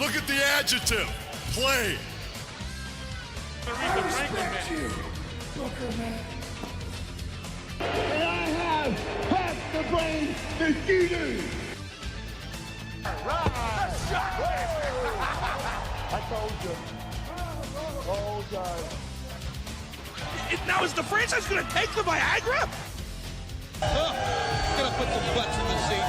Look at the adjective. Play. And I have half the brain that you do. I told you. Oh, God. Now is the franchise going to take the Viagra? Gonna put the butts in the seat.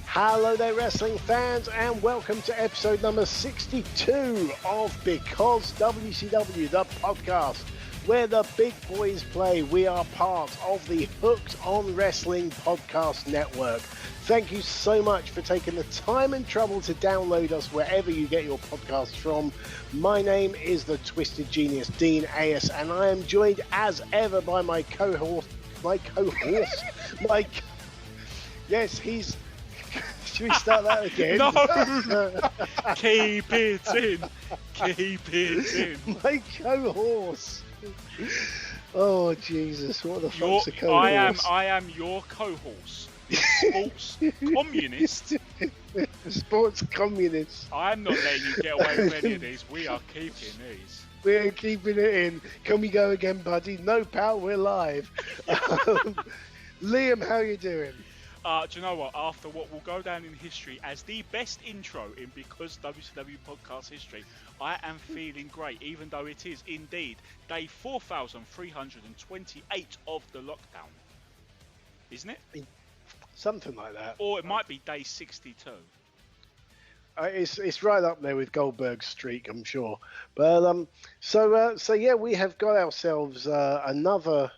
Hello there, wrestling fans, and welcome to episode number 62 of Because WCW, the podcast where the big boys play. We are part of the Hooked on Wrestling podcast network. Thank you so much for taking the time and trouble to download us wherever you get your podcasts from. My name is the Twisted Genius, Dean Ayers, and I am joined as ever by my co-host. Yes, he's... Should we start that again? No! Keep it in. Keep it in. My co-horse. Oh, Jesus. What the fuck's a co-horse? I am your co-horse. Sports communist. Sports communist. I'm not letting you get away with any of these. We are keeping these. We're keeping it in. Can we go again, buddy? No, pal, we're live. Liam, how you doing? Do you know what? After what will go down in history as the best intro in Because WCW podcast history, I am feeling great, even though it is indeed day 4,328 of the lockdown. Isn't it? Something like that. Or it might be day 62. It's right up there with Goldberg's streak, I'm sure. But so yeah, we have got ourselves another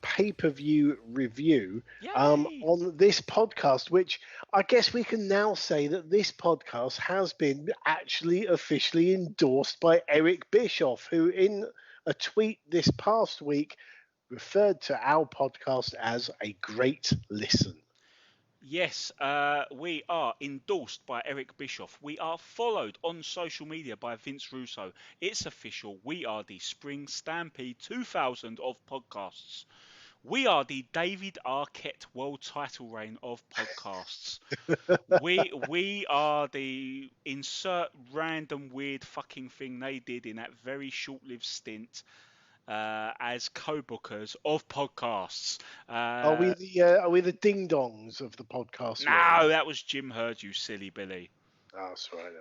pay-per-view review on this podcast, which I guess we can now say that this podcast has been actually officially endorsed by Eric Bischoff, who in a tweet this past week referred to our podcast as a great listen. Yes, we are endorsed by Eric Bischoff. We are followed on social media by Vince Russo. It's official. We are the Spring Stampede 2000 of podcasts. We are the David Arquette world title reign of podcasts. we are the insert random weird fucking thing they did in that very short-lived stint as co-bookers of podcasts. Are we the ding dongs of the podcast? No, that was Jim Hurd, you silly Billy. Oh, that's right.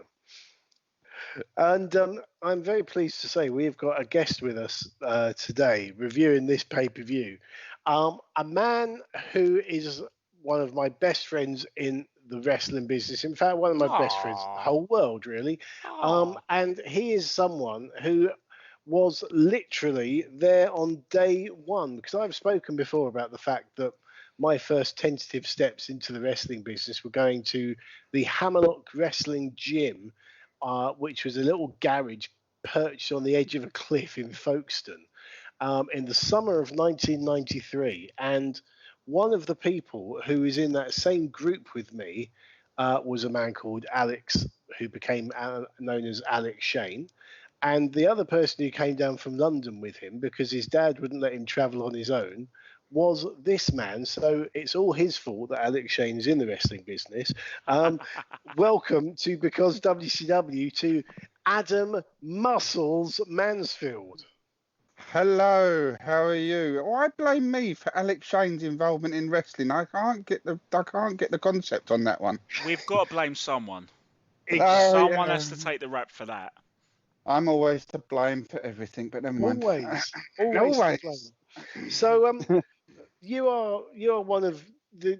And I'm very pleased to say we've got a guest with us today reviewing this pay-per-view. A man who is one of my best friends in the wrestling business. In fact, one of my best friends in the whole world, really. And he is someone who was literally there on day one, because I've spoken before about the fact that my first tentative steps into the wrestling business were going to the Hammerlock Wrestling Gym, which was a little garage perched on the edge of a cliff in Folkestone in the summer of 1993. And one of the people who was in that same group with me was a man called Alex, who became known as Alex Shane. And the other person who came down from London with him, because his dad wouldn't let him travel on his own, was this man. So it's all his fault that Alex Shane is in the wrestling business. Welcome to Because WCW to Adam Muscles Mansfield. Hello, how are you? Why blame me for Alex Shane's involvement in wrestling? I can't get the concept on that one. We've got to blame someone. Someone has to take the rap for that. I'm always to blame for everything, but never mind. Always. So you are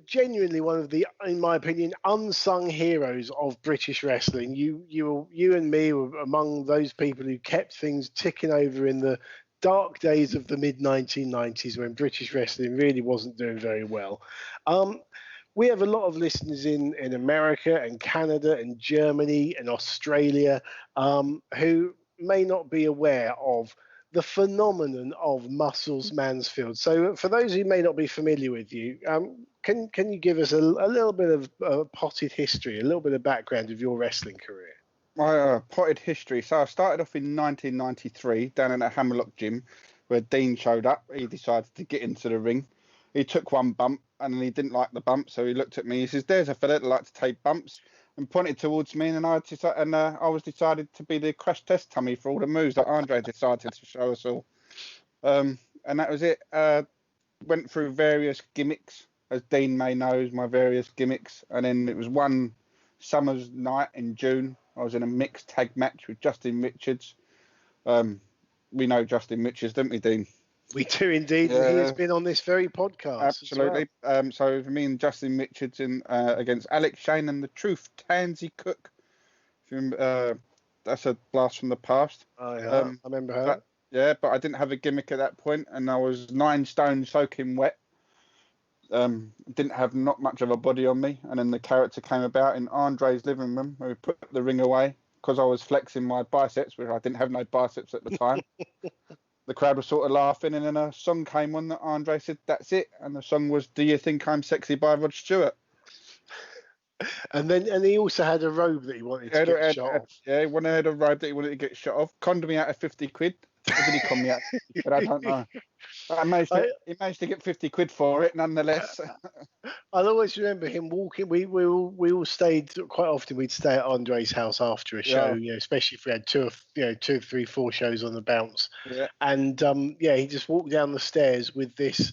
genuinely one of the, in my opinion, unsung heroes of British wrestling. You and me were among those people who kept things ticking over in the dark days of the mid-1990s when British wrestling really wasn't doing very well. We have a lot of listeners in America and Canada and Germany and Australia who may not be aware of the phenomenon of Muscles Mansfield. So for those who may not be familiar with you, can you give us a little bit of potted history, a little bit of background of your wrestling career? My potted history. So I started off in 1993 down in a Hammerlock gym where Dean showed up. He decided to get into the ring. he took one bump and he didn't like the bump, so he looked at me. He says, "There's a fella that likes to take bumps," and pointed towards me, and I was decided to be the crash test dummy for all the moves that Andre decided to show us all. And that was it. Went through various gimmicks, as Dean may know, my various gimmicks, and then it was one summer's night in June. I was in a mixed tag match with Justin Richards. We know Justin Richards, don't we, Dean? We do indeed. Yeah. He has been on this very podcast. Absolutely. Well. So for me and Justin Richards against Alex Shane and the Truth, Tansy Cook. That's a blast from the past. Oh, yeah. I remember her. But I didn't have a gimmick at that point, and I was 9 stone soaking wet. Didn't have not much of a body on me, and then the character came about in Andre's living room, where we put the ring away because I was flexing my biceps, which I didn't have no biceps at the time. The crowd was sort of laughing, and then a song came on that Andre said, "That's it," and the song was "Do You Think I'm Sexy" by Rod Stewart. And he also had a robe that he wanted to get shot off. Yeah, he had a robe that he wanted to get shot off. Conned me out of 50 quid. Or did he con me out? But I don't know. He managed to get 50 quid for it, nonetheless. I'll always remember him walking. We all stayed quite often. We'd stay at Andre's house after a show, especially if we had 2 or 3, 4 shows on the bounce. Yeah. And he just walked down the stairs with this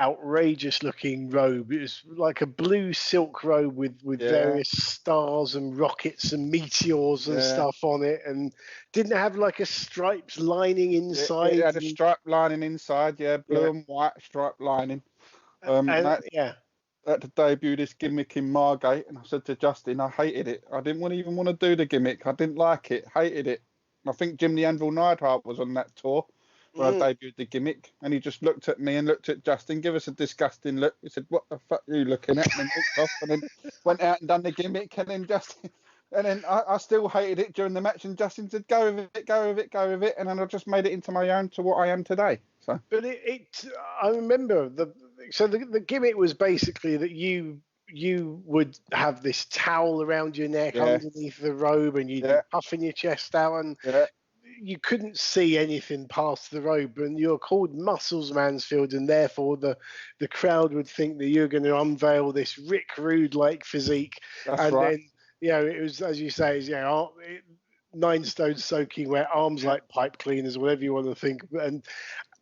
outrageous looking robe. It was like a blue silk robe with various stars and rockets and meteors and stuff on it, and didn't have like a striped lining inside. It had a striped lining inside, blue and white striped lining. Had to debut this gimmick in Margate, and I said to Justin, I hated it. I didn't even want to do the gimmick. I didn't like it. Hated it. And I think Jim the Anvil Neidhart was on that tour where I debuted the gimmick, and he just looked at me and looked at Justin, give us a disgusting look. He said, "What the fuck are you looking at?" And then walked off, and then went out and done the gimmick, and then Justin, and then I still hated it during the match, and Justin said, "Go with it, go with it, go with it," and then I just made it into my own to what I am today. So, but I remember the gimmick was basically that you would have this towel around your neck underneath the robe, and you'd be puffing your chest out, and you couldn't see anything past the robe, and you're called Muscles Mansfield, and therefore the crowd would think that you're going to unveil this Rick Rude like physique. Then it was, as you say, 9 stone soaking wet, arms like pipe cleaners, whatever you want to think.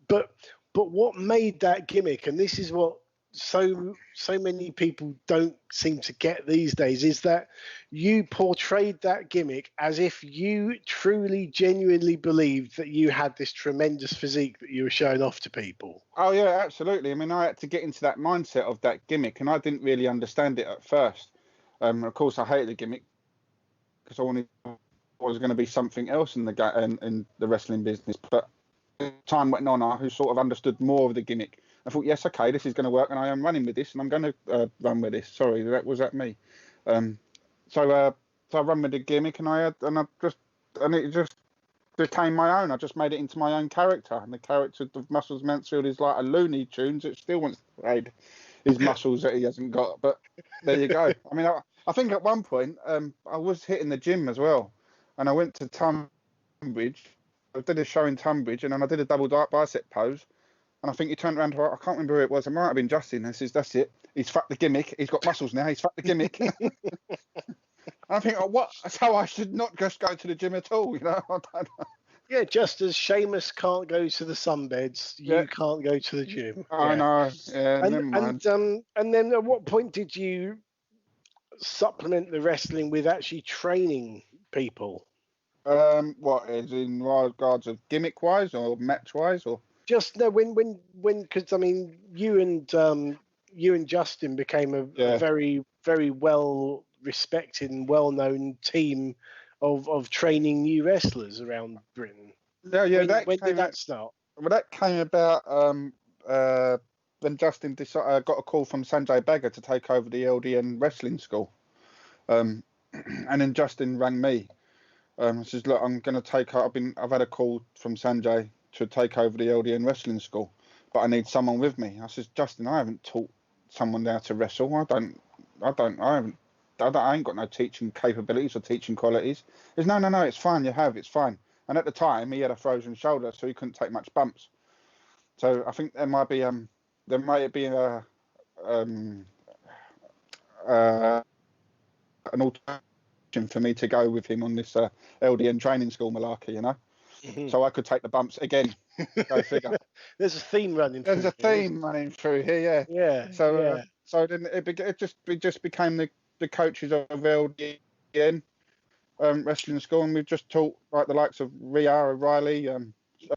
But what made that gimmick, and this is what so many people don't seem to get these days, is that you portrayed that gimmick as if you truly, genuinely believed that you had this tremendous physique that you were showing off to people. Oh yeah, absolutely. I mean, I had to get into that mindset of that gimmick, and I didn't really understand it at first. Of course, I hated the gimmick because I wanted was going to be something else in the wrestling business. But as time went on, I sort of understood more of the gimmick. I thought, yes, okay, this is going to work, and I am running with this, and I'm going to run with this. Sorry, was that me? So I run with the gimmick, and it just became my own. I just made it into my own character, and the character of Muscles Mansfield is like a Looney Tunes. It still wants to trade his muscles that he hasn't got, but there you go. I mean, I think at one point I was hitting the gym as well, and I went to Tunbridge. I did a show in Tunbridge, and then I did a double bicep pose. And I think he turned around to her, I can't remember who it was. It might have been Justin. And says, "That's it. He's fucked the gimmick. He's got muscles now. He's fucked the gimmick." And I think, what? So I should not just go to the gym at all, I don't know. Yeah, just as Sheamus can't go to the sunbeds, you can't go to the gym. I know. Yeah, never mind. And then at what point did you supplement the wrestling with actually training people? What is in regards of gimmick wise or match wise or? Just no, when because I mean you and Justin became a very, very well respected and well known team of training new wrestlers around Britain. Yeah. When did that start? Well, that came about when Justin got a call from Sanjay Bagga to take over the LDN wrestling school, and then Justin rang me. Says, "Look, I'm going to take. I've had a call from Sanjay to take over the LDN wrestling school, but I need someone with me." I says, "Justin, I haven't taught someone how to wrestle. I ain't got no teaching capabilities or teaching qualities." He says, No, it's fine. It's fine. And at the time, he had a frozen shoulder, so he couldn't take much bumps. So I think there might be there might be um, an alternative for me to go with him on this LDN training school malarkey, you know. So I could take the bumps again. Go figure. There's a theme running through. There's a theme running through here, yeah. Yeah. So so then it just became the coaches of LDN wrestling school, and we've just taught like the likes of Rhea O'Reilly,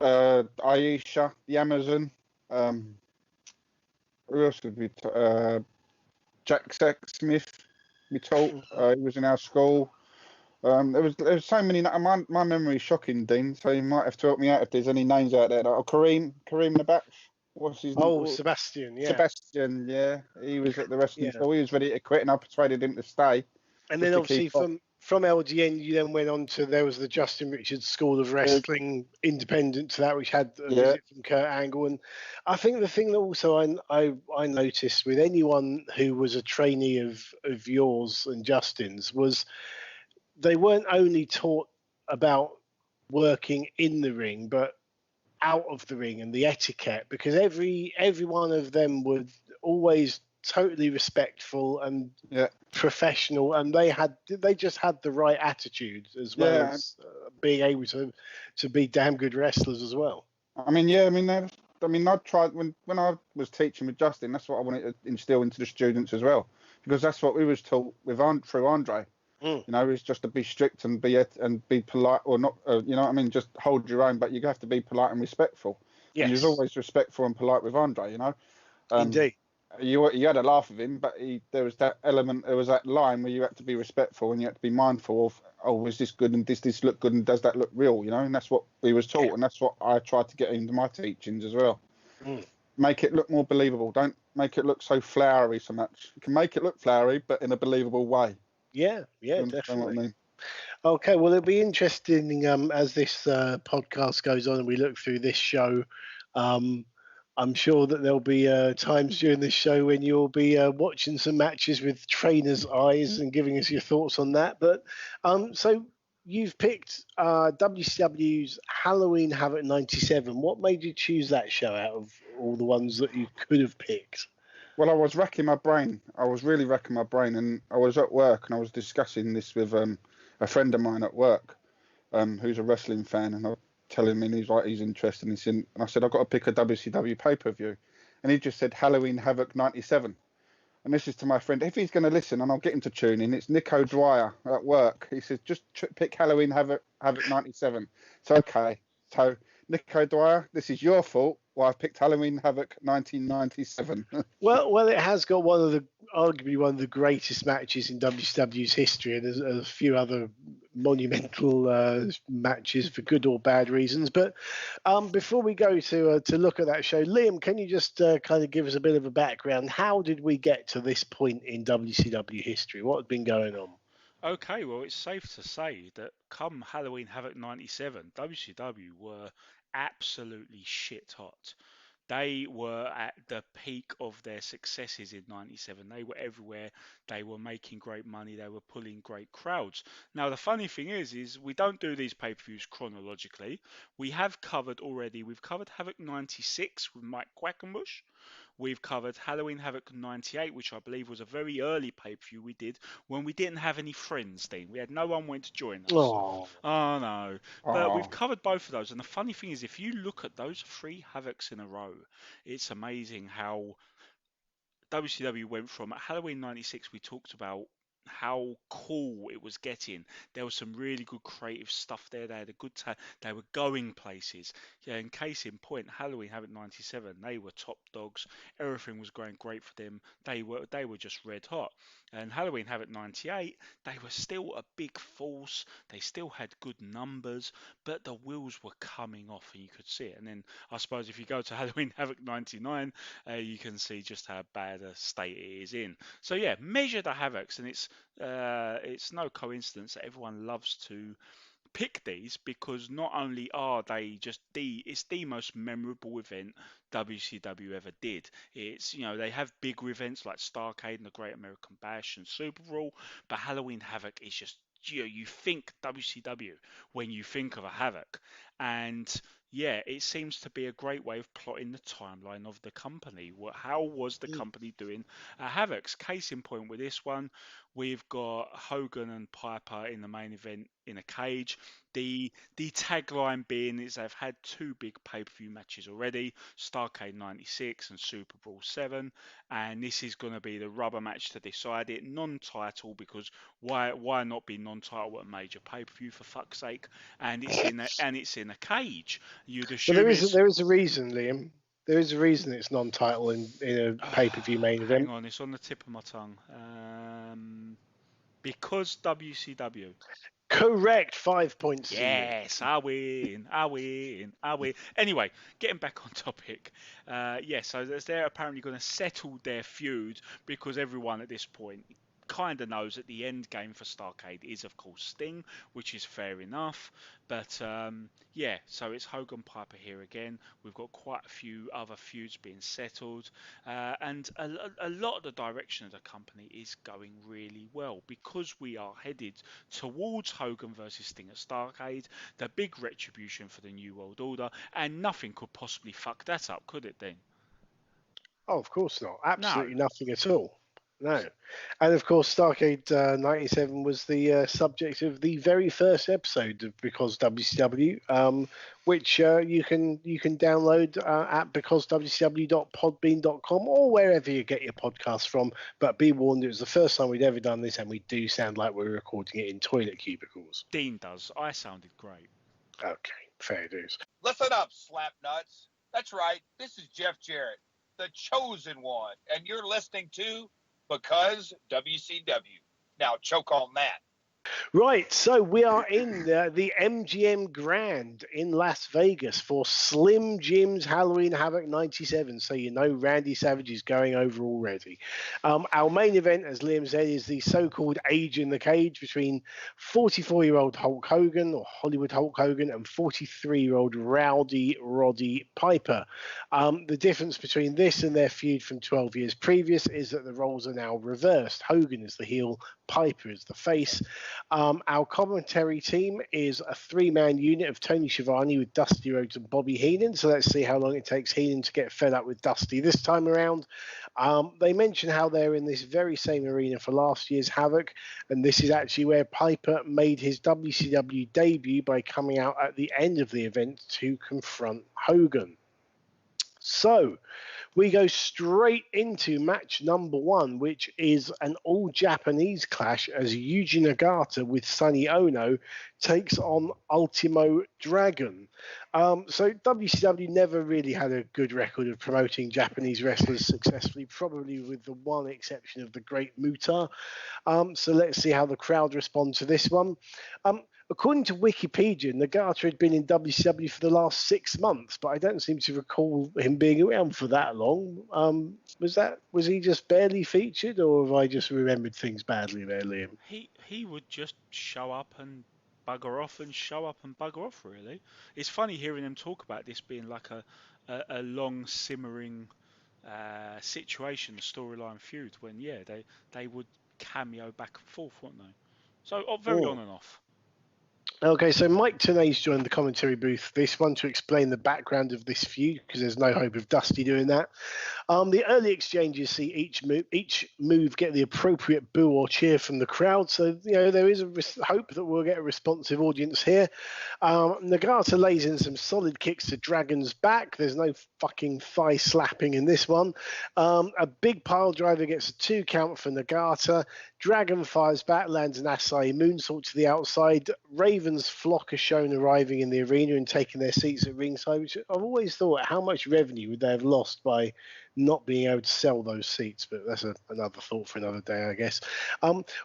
Aisha, the Amazon. Who else did we? Jack Sexsmith. We taught. He was in our school. There was so many. My memory is shocking, Dean. So you might have to help me out if there's any names out there. Like, Kareem Nabatch. What's his name? Oh, Sebastian. Yeah. Sebastian. Yeah, he was at the wrestling school. He was ready to quit, and I persuaded him to stay. And then obviously from LGN, you then went on to, there was the Justin Richards School of Wrestling, independent to that, which had a visit from Kurt Angle. And I think the thing that also I noticed with anyone who was a trainee of yours and Justin's was they weren't only taught about working in the ring, but out of the ring and the etiquette, because every one of them would always totally respectful and professional, and they just had the right attitude as well as being able to be damn good wrestlers as well. I tried when I was teaching with Justin. That's what I wanted to instill into the students as well, because that's what we was taught through Andre. You know, is just to be strict and be polite, or not. You know what I mean? Just hold your own, but you have to be polite and respectful. Yes. And he was always respectful and polite with Andre. You know. Indeed. You had a laugh with him, but there was that element, there was that line where you had to be respectful and you had to be mindful of, oh, is this good and does this look good and does that look real, you know? And that's what we was taught, and that's what I tried to get into my teachings as well. Make it look more believable. Don't make it look so flowery so much. You can make it look flowery, but in a believable way. Yeah, definitely. What I mean? Okay, well, it'll be interesting as this podcast goes on and we look through this show. I'm sure that there'll be times during this show when you'll be watching some matches with trainers' eyes and giving us your thoughts on that. But so you've picked WCW's Halloween Havoc 97. What made you choose that show out of all the ones that you could have picked? Well, I was racking my brain. I was really racking my brain, and I was at work and I was discussing this with a friend of mine at work who's a wrestling fan, and I telling me, and he's like, he's interested, and I said, I've got to pick a WCW pay-per-view, and he just said Halloween Havoc 97, and this is to my friend, if he's going to listen, and I'll get him to tune in, it's Nico Dwyer at work. He says, just pick Halloween Havoc 97. So okay, so Nico Dwyer, this is your fault. Well, I picked Halloween Havoc 1997. well, it has got arguably one of the greatest matches in WCW's history, and there's a few other monumental matches for good or bad reasons. But before we go to look at that show, Liam, can you just kind of give us a bit of a background? How did we get to this point in WCW history? What had been going on? Okay, well, it's safe to say that come Halloween Havoc 97, WCW were absolutely shit hot. They were at the peak of their successes in 97. They were everywhere. They were making great money. They were pulling great crowds. Now, the funny thing is we don't do these pay-per-views chronologically. We've covered Havoc 96 with Mike Quackenbush. We've covered Halloween Havoc 98, which I believe was a very early pay-per-view we did when we didn't have any friends, Dean. We had no one went to join us. Oh no. But we've covered both of those. And the funny thing is, if you look at those 3 Havocs in a row, it's amazing how WCW went from Halloween 96, we talked about how cool it was getting. There was some really good creative stuff there. They had a good time. They were going places. Yeah, in case in point, Halloween Havoc 97, they were top dogs. Everything was going great for them. They were just red hot. And Halloween Havoc 98, they were still a big force. They still had good numbers, but the wheels were coming off, and you could see it. And then I suppose if you go to Halloween Havoc 99, you can see just how bad a state it is in. So yeah, measure the Havocs, and it's no coincidence that everyone loves to pick these, because not only are they just it's the most memorable event WCW ever did. It's, they have bigger events like Starrcade and the Great American Bash and Super Bowl, but Halloween Havoc is just, you think WCW when you think of a Havoc. And yeah, it seems to be a great way of plotting the timeline of the company. How was the company doing at Havoc's? Case in point with this one, we've got Hogan and Piper in the main event in a cage. The tagline being is they've had two big pay-per-view matches already, Starrcade 96 and Super Brawl 7, and this is going to be the rubber match to decide it. Non-title, because why not be non-title at a major pay-per-view, for fuck's sake? And it's in a cage. You'd But assume there is a reason, Liam. There is a reason it's non-title in a pay-per-view main event. Hang on, it's on the tip of my tongue. Because WCW. Correct, 5 points. Yes, I win. Anyway, getting back on topic. So they're apparently going to settle their feud because everyone at this point kind of knows that the end game for Starrcade is, of course, Sting, which is fair enough. But so it's Hogan Piper here again. We've got quite a few other feuds being settled, and a lot of the direction of the company is going really well because we are headed towards Hogan versus Sting at Starrcade, the big retribution for the New World Order, and nothing could possibly fuck that up, could it, Dean? Oh, of course not. Absolutely No. nothing at all. No. And of course, Starrcade 97 was the subject of the very first episode of Because WCW, which you can download at becausewcw.podbean.com or wherever you get your podcasts from. But be warned, it was the first time we'd ever done this, and we do sound like we're recording it in toilet cubicles. Dean does. I sounded great. Okay, fair dues. Listen up, slapnuts. That's right. This is Jeff Jarrett, the chosen one, and you're listening to Because WCW. Now choke on that. Right, so we are in the MGM Grand in Las Vegas for Slim Jim's Halloween Havoc 97. So you know Randy Savage is going over already. Our main event, as Liam said, is the so-called Age in the Cage between 44-year-old Hulk Hogan, or Hollywood Hulk Hogan, and 43-year-old Roddy Piper. The difference between this and their feud from 12 years previous is that the roles are now reversed. Hogan is the heel, Piper is the face. Our commentary team is a three-man unit of Tony Schiavone with Dusty Rhodes and Bobby Heenan. So let's see how long it takes Heenan to get fed up with Dusty this time around. They mention how they're in this very same arena for last year's Havoc, and this is actually where Piper made his WCW debut by coming out at the end of the event to confront Hogan. So we go straight into match number one, which is an all-Japanese clash as Yuji Nagata with Sonny Ono takes on Ultimo Dragon. So WCW never really had a good record of promoting Japanese wrestlers successfully, probably with the one exception of the Great Muta. So let's see how the crowd respond to this one. According to Wikipedia, Nagata had been in WCW for the last 6 months, but I don't seem to recall him being around for that long. Was he just barely featured, or have I just remembered things badly there, Liam? He would just show up and bugger off and show up and bugger off, really. It's funny hearing them talk about this being like a long simmering situation, storyline feud, when they would cameo back and forth, wouldn't they? So very on and off. Okay, so Mike Tenay's joined the commentary booth, this one, to explain the background of this feud, because there's no hope of Dusty doing that. The early exchanges see each move get the appropriate boo or cheer from the crowd, so there is a hope that we'll get a responsive audience here. Nagata lays in some solid kicks to Dragon's back. There's no fucking thigh slapping in this one. A big pile driver gets a 2 count for Nagata. Dragon fires back, lands an Asai moonsault to the outside. Raven's flock are shown arriving in the arena and taking their seats at ringside, which I've always thought, how much revenue would they have lost by not being able to sell those seats? But that's another thought for another day, I guess.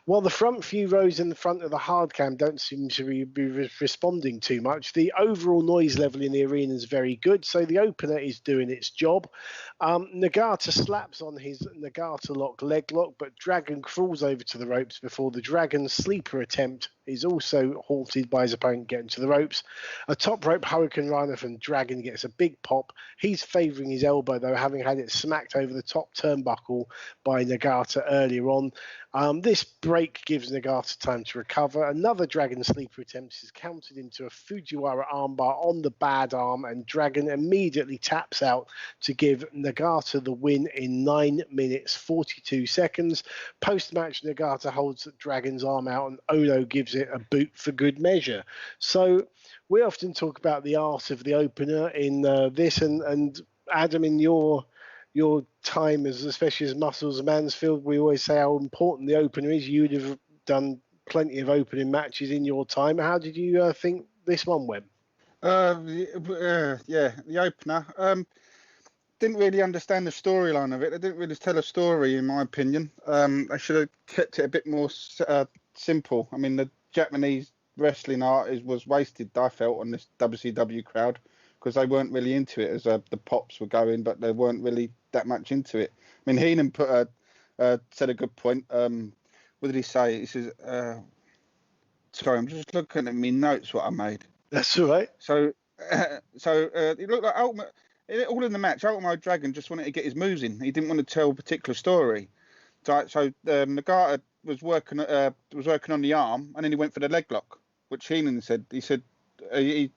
While the front few rows in the front of the hard cam don't seem to be responding too much, the overall noise level in the arena is very good, so the opener is doing its job. Nagata slaps on his Nagata lock leg lock, but Dragon crawls over to the ropes before the Dragon's sleeper attempt is also halted by his opponent getting to the ropes. A top rope Hurricane Rana from Dragon gets a big pop. He's favouring his elbow, though, having had it smacked over the top turnbuckle by Nagata earlier on. This break gives Nagata time to recover. Another Dragon Sleeper attempt is countered into a Fujiwara armbar on the bad arm, and Dragon immediately taps out to give Nagata the win in 9 minutes 42 seconds. Post-match, Nagata holds Dragon's arm out and Ono gives it a boot for good measure. So we often talk about the art of the opener in this, and Adam, in your time, especially as Muscles Mansfield, we always say how important the opener is. You'd have done plenty of opening matches in your time. How did you think this one went? The opener. Didn't really understand the storyline of it. They didn't really tell a story, in my opinion. They should have kept it a bit more simple. I mean, the Japanese wrestling art was wasted, I felt, on this WCW crowd, because they weren't really into it as the pops were going, but they weren't really that much into it. I mean, Heenan said a good point. What did he say? He says, sorry, I'm just looking at my notes, what I made. That's all right. So it looked like all in the match, Ultimo Dragon just wanted to get his moves in. He didn't want to tell a particular story. So Nagata was working on the arm, and then he went for the leg lock, which Heenan said. He said he's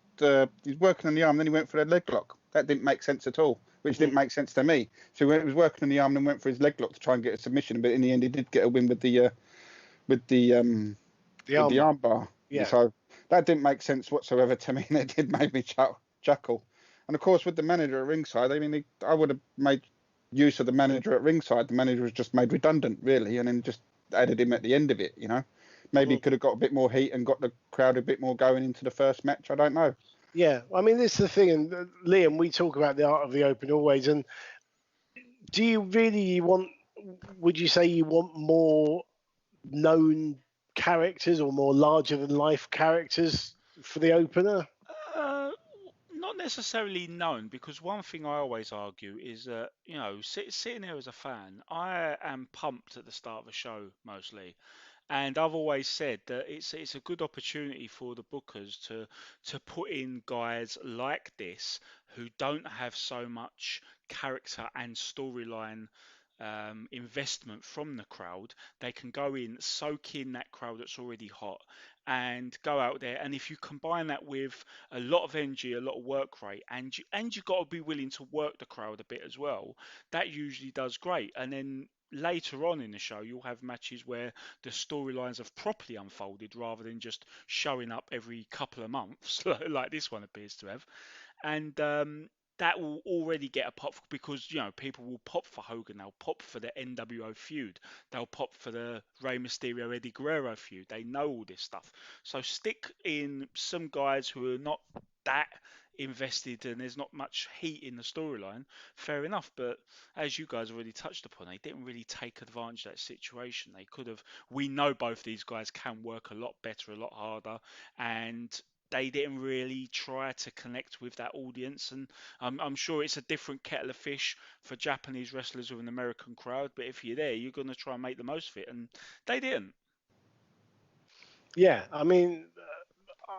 working on the arm, then he went for the leg lock. That didn't make sense at all, which didn't make sense to me. So he was working on the arm and went for his leg lock to try and get a submission, but in the end he did get a win with the arm bar. Yeah. So that didn't make sense whatsoever to me, and it did make me chuckle. And of course, with the manager at ringside, I mean, I would have made use of the manager at ringside. The manager was just made redundant, really, and then just added him at the end of it, you know. Maybe he could have got a bit more heat and got the crowd a bit more going into the first match. I don't know. Yeah, I mean, this is the thing, and Liam, we talk about the art of the open always, and do you really would you say you want more known characters or more larger-than-life characters for the opener? Not necessarily known, because one thing I always argue is that, sitting there as a fan, I am pumped at the start of a show mostly. And I've always said that it's a good opportunity for the bookers to put in guys like this who don't have so much character and storyline investment from the crowd. They can go in, soak in that crowd that's already hot, and go out there. And if you combine that with a lot of energy, a lot of work rate, and you've got to be willing to work the crowd a bit as well, that usually does great. And then later on in the show, you'll have matches where the storylines have properly unfolded rather than just showing up every couple of months like this one appears to have. And that will already get a pop, because people will pop for Hogan, they'll pop for the NWO feud, they'll pop for the Rey Mysterio Eddie Guerrero feud. They know all this stuff, so stick in some guys who are not that invested and there's not much heat in the storyline. Fair enough, but as you guys already touched upon, they didn't really take advantage of that situation. They could have. We know both these guys can work a lot better, a lot harder, and they didn't really try to connect with that audience. And I'm sure it's a different kettle of fish for Japanese wrestlers with an American crowd, but if you're there, you're going to try and make the most of it, and they didn't. Yeah, I mean,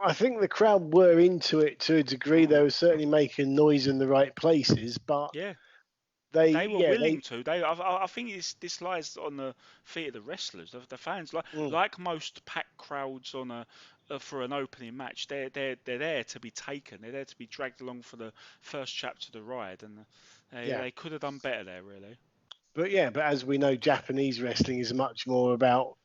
I think the crowd were into it to a degree. They were certainly making noise in the right places, but yeah, they were willing to. I think this lies on the feet of the wrestlers, the fans. Like most packed crowds for an opening match, they're there to be taken. They're there to be dragged along for the first chapter of the ride, and they could have done better there, really. But as we know, Japanese wrestling is much more about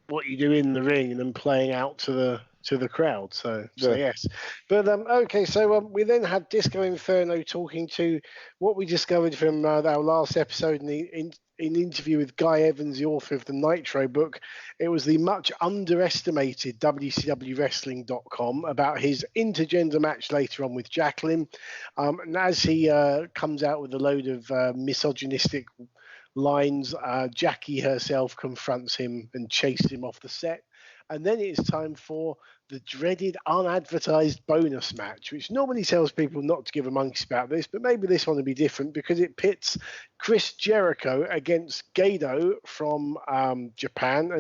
what you do in the ring than playing out to the crowd. So yes. But okay, so we then had Disco Inferno talking to what we discovered from our last episode in interview with Guy Evans, the author of the Nitro book. It was the much underestimated WCWWrestling.com about his intergender match later on with Jacqueline. And as he comes out with a load of misogynistic lines, Jackie herself confronts him and chases him off the set. And then it's time for the dreaded unadvertised bonus match, which normally tells people not to give a monkey's about this, but maybe this one will be different because it pits Chris Jericho against Gedo from Japan,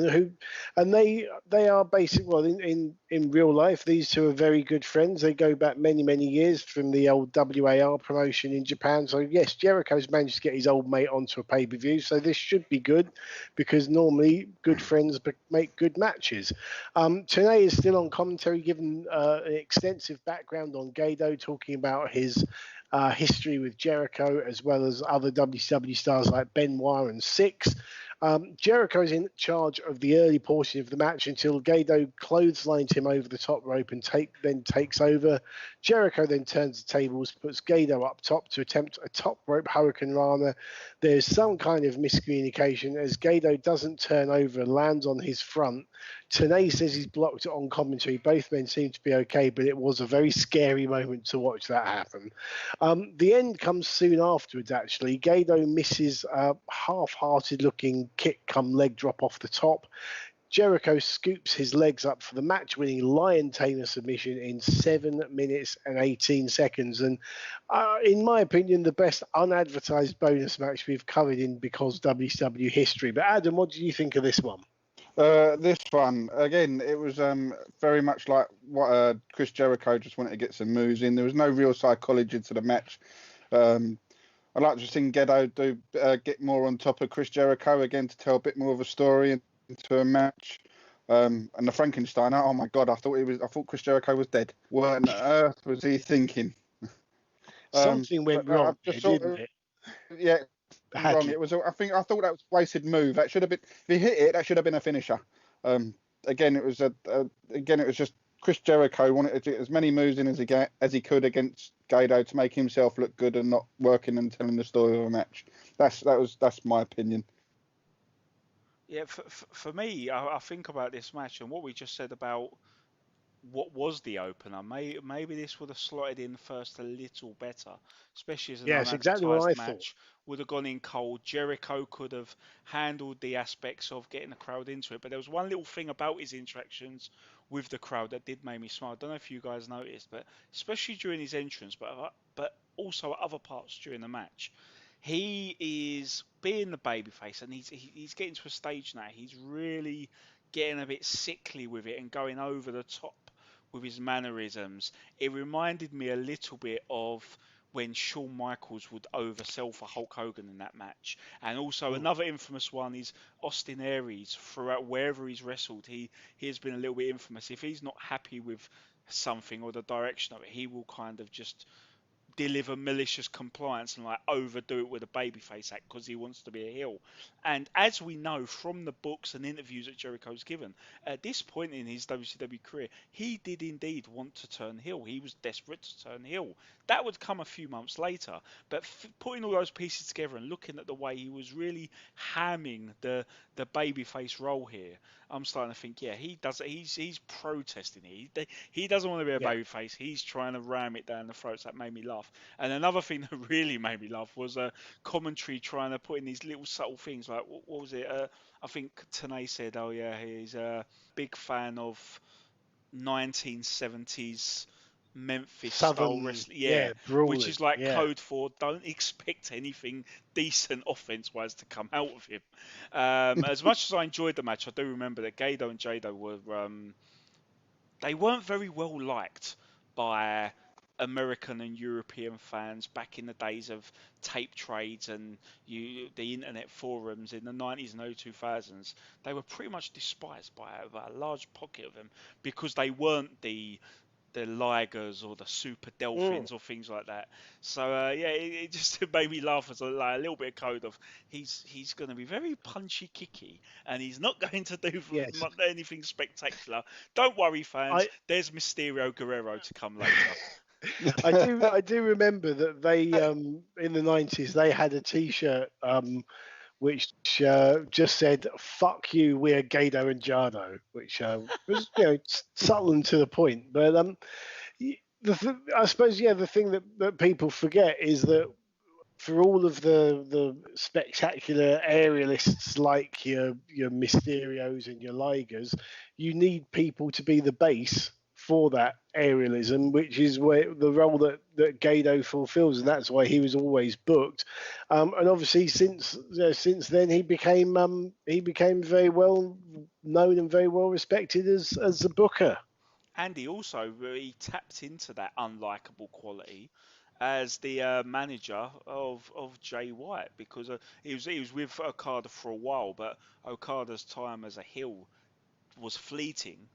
and they are basically, well, in real life, these two are very good friends. They go back many years from the old WAR promotion in Japan. So yes, Jericho's managed to get his old mate onto a pay-per-view, so this should be good because normally good friends make good matches. Tenay is still on commentary, giving an extensive background on Gedo, talking about his history with Jericho, as well as other WCW stars like Benoit and Six. Jericho is in charge of the early portion of the match until Gedo clotheslines him over the top rope and then takes over. Jericho then turns the tables, puts Gedo up top to attempt a top rope Hurricane Rana. There's some kind of miscommunication as Gedo doesn't turn over and lands on his front. Tenay says he's blocked it on commentary. Both men seem to be okay, but it was a very scary moment to watch that happen. The end comes soon afterwards, actually. Gedo misses a half-hearted looking kick come leg drop off the top. Jericho scoops his legs up for the match-winning Lion Tamer submission in 7 minutes and 18 seconds. And in my opinion, the best unadvertised bonus match we've covered in Because WCW history. But Adam, what do you think of this one? This one, again, it was very much like what Chris Jericho just wanted to get some moves in. There was no real psychology to the match. I'd like to see Gedo get more on top of Chris Jericho again to tell a bit more of a story into a match. And the Frankensteiner, oh my God, I thought Chris Jericho was dead. What on earth was he thinking? Something went wrong, didn't it? Yeah. Wrong. It was. I thought that was a wasted move. That should have been. If he hit it, that should have been a finisher. Again, it was just Chris Jericho wanted to do as many moves in as he could against Gedo to make himself look good and not working and telling the story of a match. That's my opinion. Yeah, for me, I think about this match and what we just said about what was the opener. Maybe this would have slotted in first a little better, especially as an unadvertised exactly what I match. Would have gone in cold. Jericho could have handled the aspects of getting the crowd into it, but there was one little thing about his interactions with the crowd that did make me smile. I don't know if you guys noticed, but especially during his entrance, but also at other parts during the match, he is being the babyface, and he's getting to a stage now. He's really getting a bit sickly with it and going over the top with his mannerisms. It reminded me a little bit of when Shawn Michaels would oversell for Hulk Hogan in that match. And also another infamous one is Austin Aries. Throughout wherever he's wrestled, he has been a little bit infamous. If he's not happy with something or the direction of it, he will kind of just deliver malicious compliance and like overdo it with a babyface act because he wants to be a heel. And as we know from the books and interviews that Jericho's given, at this point in his WCW career, he did indeed want to turn heel. He was desperate to turn heel. That would come a few months later. But putting all those pieces together and looking at the way he was really hamming the babyface role here, I'm starting to think, yeah, he does. He's protesting here. He doesn't want to be a babyface. He's trying to ram it down the throats. That made me laugh. And another thing that really made me laugh was commentary trying to put in these little subtle things like, what was it? I think Tenay said, oh yeah, he's a big fan of 1970s Memphis style wrestling, which is like code for don't expect anything decent offense wise to come out of him. As much as I enjoyed the match, I do remember that Gedo and Jado were they weren't very well liked by American and European fans back in the days of tape trades and the internet forums in the 90s and early 2000s. They were pretty much despised by a large pocket of them because they weren't the Ligers or the Super Delphins or things like that. So it just made me laugh as a little bit of code of he's going to be very punchy kicky and he's not going to do anything spectacular. Don't worry, fans. There's Mysterio Guerrero to come later. I do remember that they in the 90s they had a T-shirt which just said "Fuck you, we're Gedo and Jado," which was subtle and to the point. But I suppose the thing that people forget is that for all of the spectacular aerialists like your Mysterios and your Ligers, you need people to be the base for that aerialism, which is where the role that Gato fulfills, and that's why he was always booked. And obviously, since then, he became very well known and very well respected as a booker. And he also really tapped into that unlikable quality as the manager of Jay White, because he was with Okada for a while, but Okada's time as a heel was fleeting,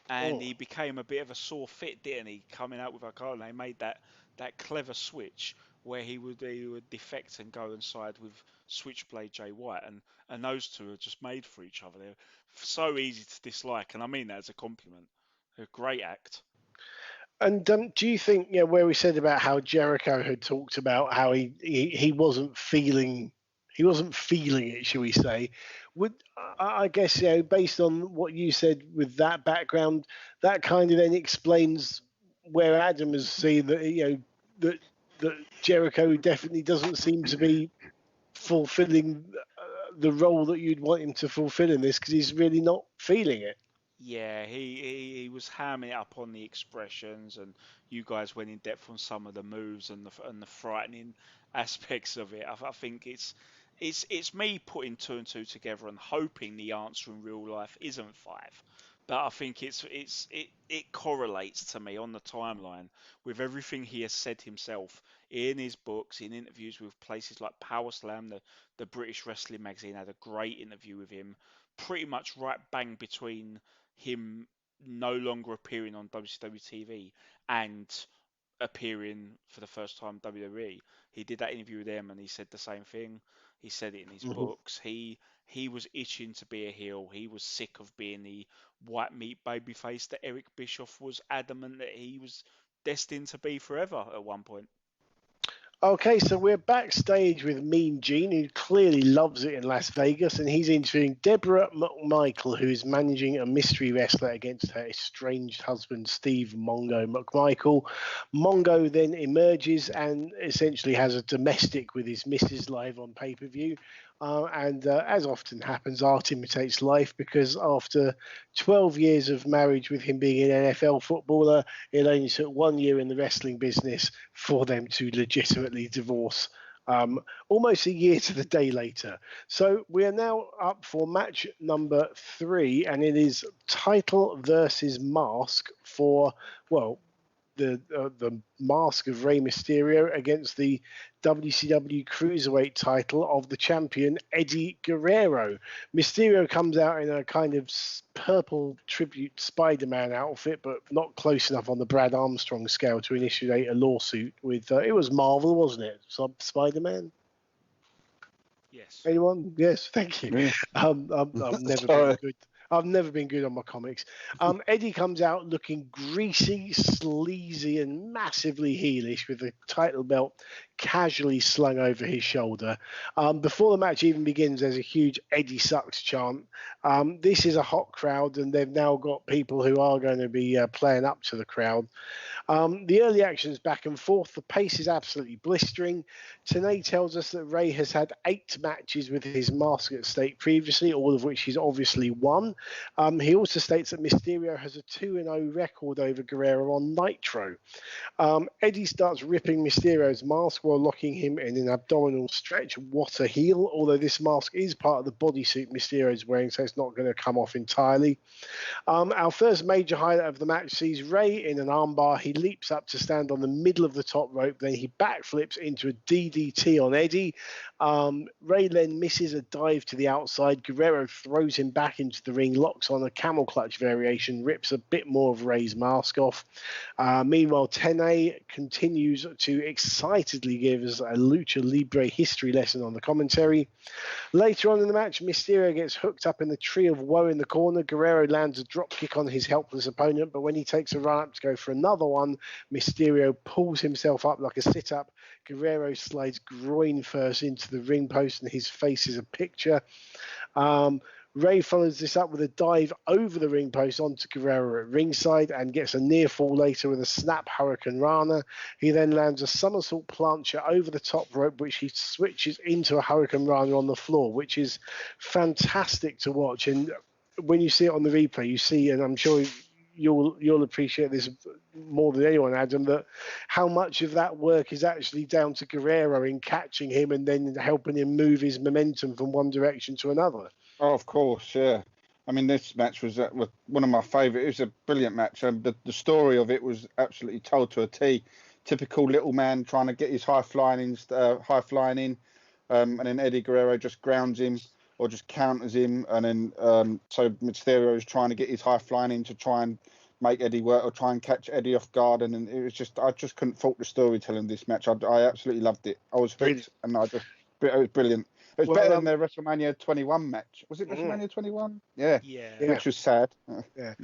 and he became a bit of a sore fit, didn't he? Coming out with Okada, and they made that clever switch where he would defect and go and side with Switchblade Jay White, and those two are just made for each other. They're so easy to dislike, and I mean that as a compliment. A great act. And do you think, where we said about how Jericho had talked about how he wasn't feeling it, shall we say? Would I guess, based on what you said with that background, that kind of then explains where Adam has seen that that Jericho definitely doesn't seem to be fulfilling the role that you'd want him to fulfill in this, because he's really not feeling it. Yeah, he was hamming it up on the expressions, and you guys went in depth on some of the moves and the frightening aspects of it. I think it's me putting two and two together and hoping the answer in real life isn't 5. But I think it correlates to me on the timeline with everything he has said himself in his books, in interviews with places like Power Slam. The British Wrestling magazine had a great interview with him, pretty much right bang between him no longer appearing on WCW TV and appearing for the first time WWE. He did that interview with them, and he said the same thing. He said it in his books. He was itching to be a heel. He was sick of being the white meat babyface that Eric Bischoff was adamant that he was destined to be forever at one point. Okay, so we're backstage with Mean Gene, who clearly loves it in Las Vegas, and he's interviewing Deborah McMichael, who is managing a mystery wrestler against her estranged husband, Steve Mongo McMichael. Mongo then emerges and essentially has a domestic with his missus live on pay-per-view. And as often happens, art imitates life, because after 12 years of marriage with him being an NFL footballer, it only took 1 year in the wrestling business for them to legitimately divorce almost a year to the day later. So we are now up for match number 3, and it is title versus mask for, the mask of Rey Mysterio against the WCW Cruiserweight title of the champion Eddie Guerrero. Mysterio comes out in a kind of purple tribute Spider-Man outfit, but not close enough on the Brad Armstrong scale to initiate a lawsuit with, it was Marvel, wasn't it? Spider-Man? Yes. Anyone? Yes, thank you. Yeah. I've never been good on my comics. Eddie comes out looking greasy, sleazy, and massively heelish with the title belt casually slung over his shoulder. Before the match even begins, there's a huge Eddie sucks chant. This is a hot crowd, and they've now got people who are going to be playing up to the crowd. The early action is back and forth. The pace is absolutely blistering. Tenay tells us that Rey has had 8 matches with his mask at stake previously, all of which he's obviously won. He also states that Mysterio has a 2-0 record over Guerrero on Nitro. Eddie starts ripping Mysterio's mask while locking him in an abdominal stretch. What a heel, although this mask is part of the bodysuit Mysterio's wearing, so it's not going to come off entirely. Our first major highlight of the match sees Rey in an armbar. He leaps up to stand on the middle of the top rope, then he backflips into a DDT on Eddie. Rey then misses a dive to the outside. Guerrero throws him back into the ring, locks on a camel clutch variation, rips a bit more of Rey's mask off. Meanwhile, Tenay continues to excitedly give us a Lucha Libre history lesson on the commentary. Later on in the match, Mysterio gets hooked up in the tree of woe in the corner. Guerrero lands a drop kick on his helpless opponent, but when he takes a run up to go for another one, Mysterio pulls himself up like a sit-up. Guerrero slides groin first into the ring post, and his face is a picture. Rey follows this up with a dive over the ring post onto Guerrero at ringside and gets a near fall later with a snap Hurricane Rana. He then lands a somersault plancha over the top rope, which he switches into a Hurricane Rana on the floor, which is fantastic to watch. And when you see it on the replay, you see, and I'm sure you'll appreciate this more than anyone, Adam, that how much of that work is actually down to Guerrero in catching him and then helping him move his momentum from one direction to another. Oh, of course, yeah. I mean, this match was one of my favourite. It was a brilliant match, and the story of it was absolutely told to a T. Typical little man trying to get his high flying in, and then Eddie Guerrero just grounds him or just counters him, and then so Mysterio is trying to get his high flying in to try and make Eddie work or try and catch Eddie off guard, and it was just I just couldn't fault the storytelling of this match. I absolutely loved it. I was hooked, and it was brilliant. It was better than their WrestleMania 21 match. Was it WrestleMania 21? Yeah. Which was sad. Yeah.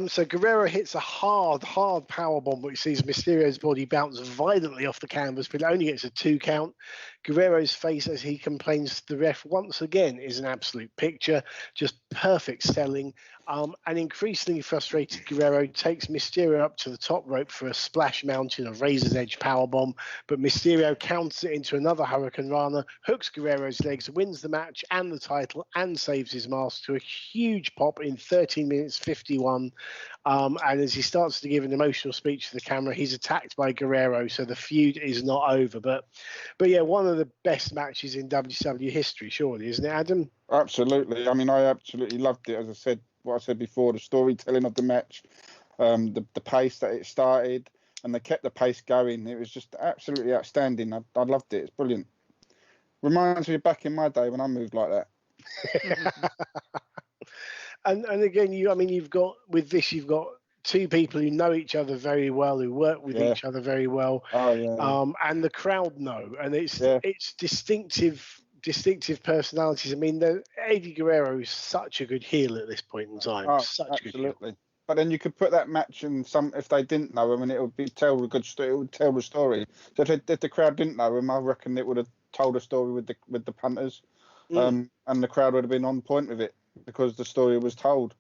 So Guerrero hits a hard powerbomb, which sees Mysterio's body bounce violently off the canvas, but it only gets a 2 count. Guerrero's face as he complains to the ref once again is an absolute picture, just perfect selling. An increasingly frustrated Guerrero takes Mysterio up to the top rope for a splash mountain, a razor's edge powerbomb, but Mysterio counters it into another Hurricane Rana, hooks Guerrero's legs, wins the match and the title, and saves his mask to a huge pop in 13 minutes 51. And as he starts to give an emotional speech to the camera, he's attacked by Guerrero, so the feud is not over. But yeah, one of the best matches in WCW history, surely, isn't it, Adam? Absolutely. I mean, I absolutely loved it. As I said, what I said before, the storytelling of the match, the pace that it started, and they kept the pace going. It was just absolutely outstanding. I loved it. It's brilliant. Reminds me of back in my day when I moved like that. And again, you've got 2 people who know each other very well, who work with each other very well. Oh yeah. And the crowd know, and it's distinctive personalities. I mean, Eddie Guerrero is such a good heel at this point in time. Oh, such absolutely. a good heel. But then you could put that match in if they didn't know him, and it would tell a good story. It would tell the story. So if the crowd didn't know him, I reckon it would have told a story with the punters, and the crowd would have been on point with it because the story was told.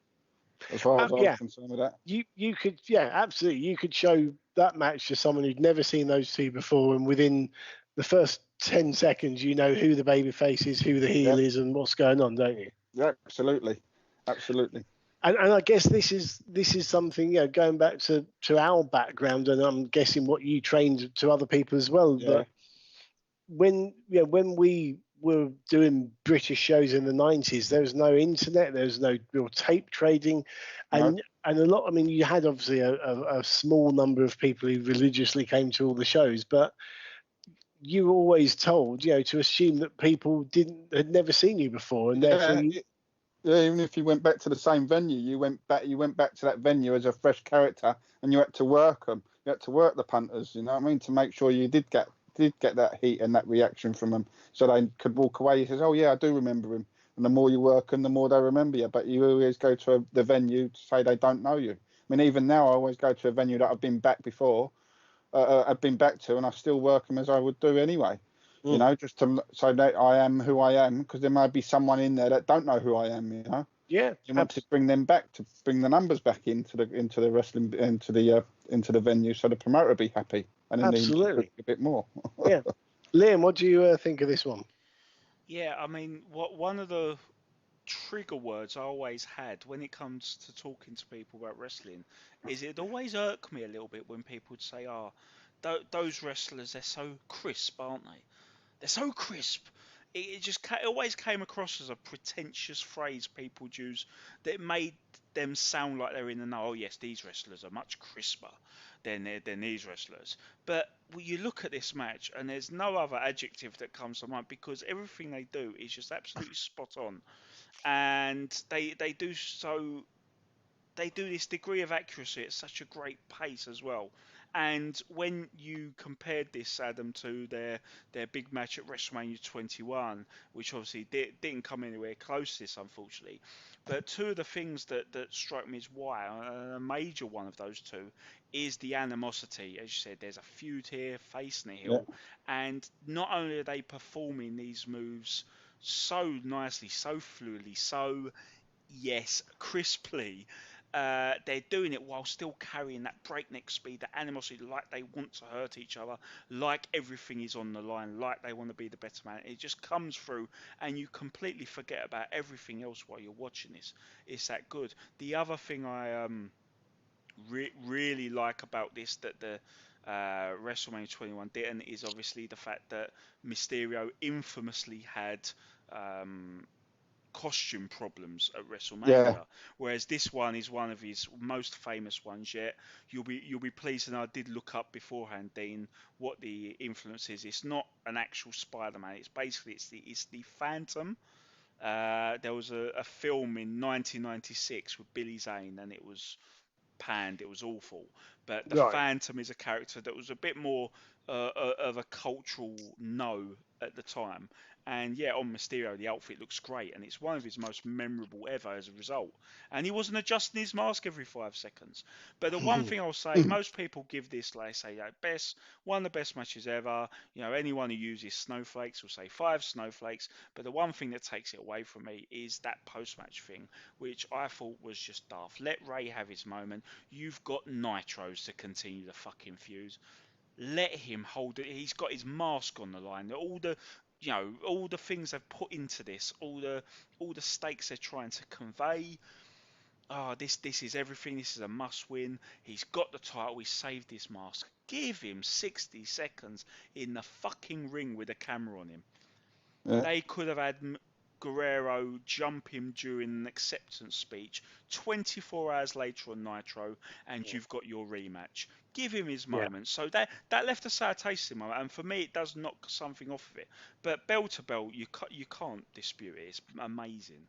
As far as I'm concerned with that, you could, absolutely, you could show that match to someone who'd never seen those 2 before, and within the first 10 seconds, you know who the babyface is, who the heel is, and what's going on, don't you? Yeah, absolutely. And I guess this is something, going back to our background, and I'm guessing what you trained to other people as well. Yeah. But when we were doing British shows in the 90s, there was no internet, there was no real tape trading, and a lot. I mean, you had obviously a small number of people who religiously came to all the shows, but you were always told, to assume that people had never seen you before, and therefore even if you went back to the same venue, you went back to that venue as a fresh character, and you had to work them. You had to work the punters, you know what I mean, to make sure you did get that heat and that reaction from them, so they could walk away. He says, "Oh yeah, I do remember him." And the more you work them, the more they remember you. But you always go to the venue to say they don't know you. I mean, even now, I always go to a venue that I've been back before. I've been back to, and I still work them as I would do anyway. You know, just to say that I am who I am, because there might be someone in there that don't know who I am. You know. Yeah. You want to bring them back, to bring the numbers back into the wrestling, into the venue, so the promoter will be happy, and then absolutely a bit more. Yeah. Liam, what do you think of this one? Yeah, I mean, one of the trigger words I always had when it comes to talking to people about wrestling is it always irked me a little bit when people would say, "Oh, those wrestlers, they're so crisp, aren't they? They're so crisp." It always came across as a pretentious phrase people use that made them sound like they're in the know. Oh yes, these wrestlers are much crisper than these wrestlers. But you look at this match and there's no other adjective that comes to mind, because everything they do is just absolutely spot on, and they do this degree of accuracy at such a great pace as well. And when you compared this, Adam, to their big match at WrestleMania 21, which obviously didn't come anywhere close to this, unfortunately, but 2 of the things that strike me as why, a major one of those 2, is the animosity. As you said, there's a feud here, facing the heel, and not only are they performing these moves so nicely, so fluidly, so, yes, crisply, they're doing it while still carrying that breakneck speed, that animosity, like they want to hurt each other, like everything is on the line, like they want to be the better man. It just comes through, and you completely forget about everything else while you're watching this. It's that good. The other thing I really like about this that the WrestleMania 21 didn't is obviously the fact that Mysterio infamously had costume problems at WrestleMania, Yeah. whereas this one is one of his most famous ones yet. You'll be pleased, and I did look up beforehand, Dean, what the influence is. It's not an actual Spider-Man. It's basically it's the Phantom. There was a film in 1996 with Billy Zane, and it was panned. It was awful. But the Right. Phantom is a character that was a bit more of a cultural no at the time. And yeah, on Mysterio, the outfit looks great, and it's one of his most memorable ever as a result. And he wasn't adjusting his mask every 5 seconds. But the one thing I'll say, most people give this, like say, one of the best matches ever. Anyone who uses snowflakes will say 5 snowflakes. But the one thing that takes it away from me is that post-match thing, which I thought was just daft. Let Rey have his moment. You've got Nitros to continue the fucking feud. Let him hold it. He's got his mask on the line. All the things they've put into this, all the stakes they're trying to convey. This is everything. This is a must-win. He's got the title. He saved his mask. Give him 60 seconds in the fucking ring with a camera on him. Yeah. They could have had Guerrero jump him during an acceptance speech 24 hours later on Nitro, and you've got your rematch. Give him his moment. So that left a sour taste in my mouth, and for me it does knock something off of it. But bell to bell, you can't dispute it. It's amazing.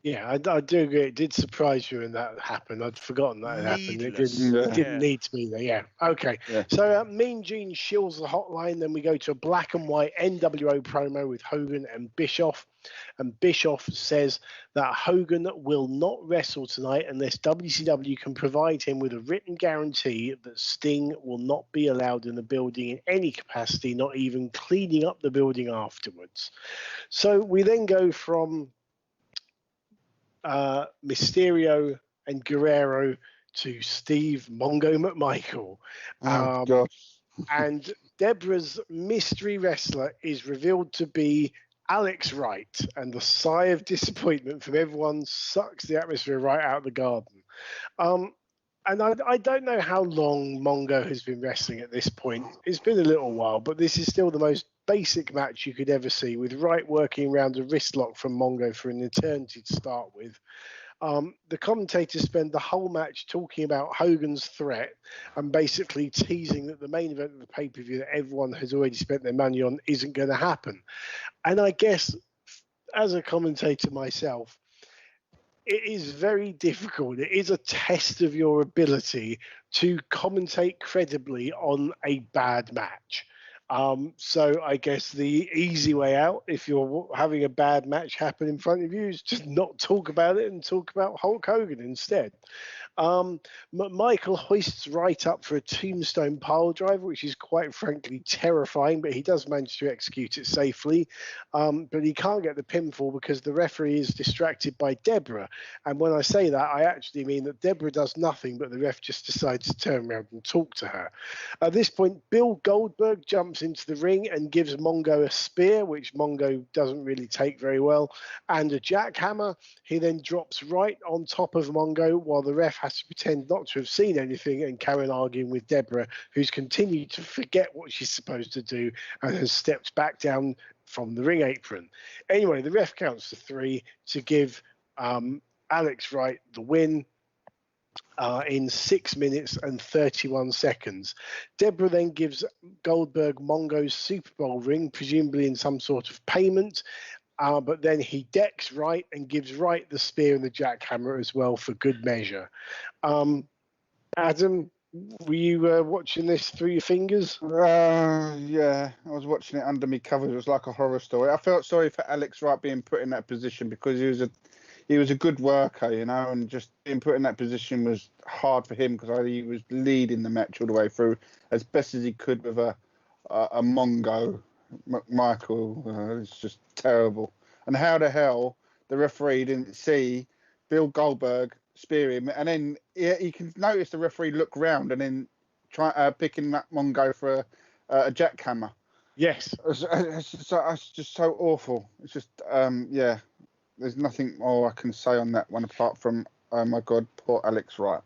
Yeah, I do agree. It did surprise you when that happened. I'd forgotten that had happened. It didn't need to be there. Yeah. Okay. Yeah. So Mean Gene shields the hotline. Then we go to a black and white NWO promo with Hogan and Bischoff. And Bischoff says that Hogan will not wrestle tonight unless WCW can provide him with a written guarantee that Sting will not be allowed in the building in any capacity, not even cleaning up the building afterwards. So we then go from Mysterio and Guerrero to Steve Mongo McMichael. And Deborah's mystery wrestler is revealed to be Alex Wright, and the sigh of disappointment from everyone sucks the atmosphere right out of the garden. And I don't know how long Mongo has been wrestling at this point. It's been a little while, but this is still the most basic match you could ever see, with Wright working around a wrist lock from Mongo for an eternity to start with. The commentators spend the whole match talking about Hogan's threat and basically teasing that the main event of the pay-per-view that everyone has already spent their money on isn't going to happen. And I guess, as a commentator myself, it is very difficult. It is a test of your ability to commentate credibly on a bad match. So I guess the easy way out, if you're having a bad match happen in front of you, is just not talk about it and talk about Hulk Hogan instead. Michael hoists Wright up for a tombstone pile driver, which is quite frankly terrifying, but he does manage to execute it safely. But he can't get the pinfall because the referee is distracted by Deborah. And when I say that, I actually mean that Deborah does nothing, but the ref just decides to turn around and talk to her. At this point, Bill Goldberg jumps into the ring and gives Mongo a spear, which Mongo doesn't really take very well, and a jackhammer. He then drops right on top of Mongo while the ref has to pretend not to have seen anything and carry on arguing with Deborah, who's continued to forget what she's supposed to do and has stepped back down from the ring apron. Anyway, the ref counts to 3 to give Alex Wright the win in 6 minutes and 31 seconds. Deborah then gives Goldberg Mongo's Super Bowl ring, presumably in some sort of payment. But then he decks Wright and gives Wright the spear and the jackhammer as well for good measure. Adam, were you watching this through your fingers? Yeah, I was watching it under me covers. It was like a horror story. I felt sorry for Alex Wright being put in that position because he was a good worker, and just being put in that position was hard for him because he was leading the match all the way through as best as he could with a Mongo McMichael. It's just terrible. And how the hell the referee didn't see Bill Goldberg spear him, and then you can notice the referee look round and then try picking that Mongo for a jackhammer. Yes, it's just so awful. It's just yeah. There's nothing more I can say on that one apart from oh my god, poor Alex Wright.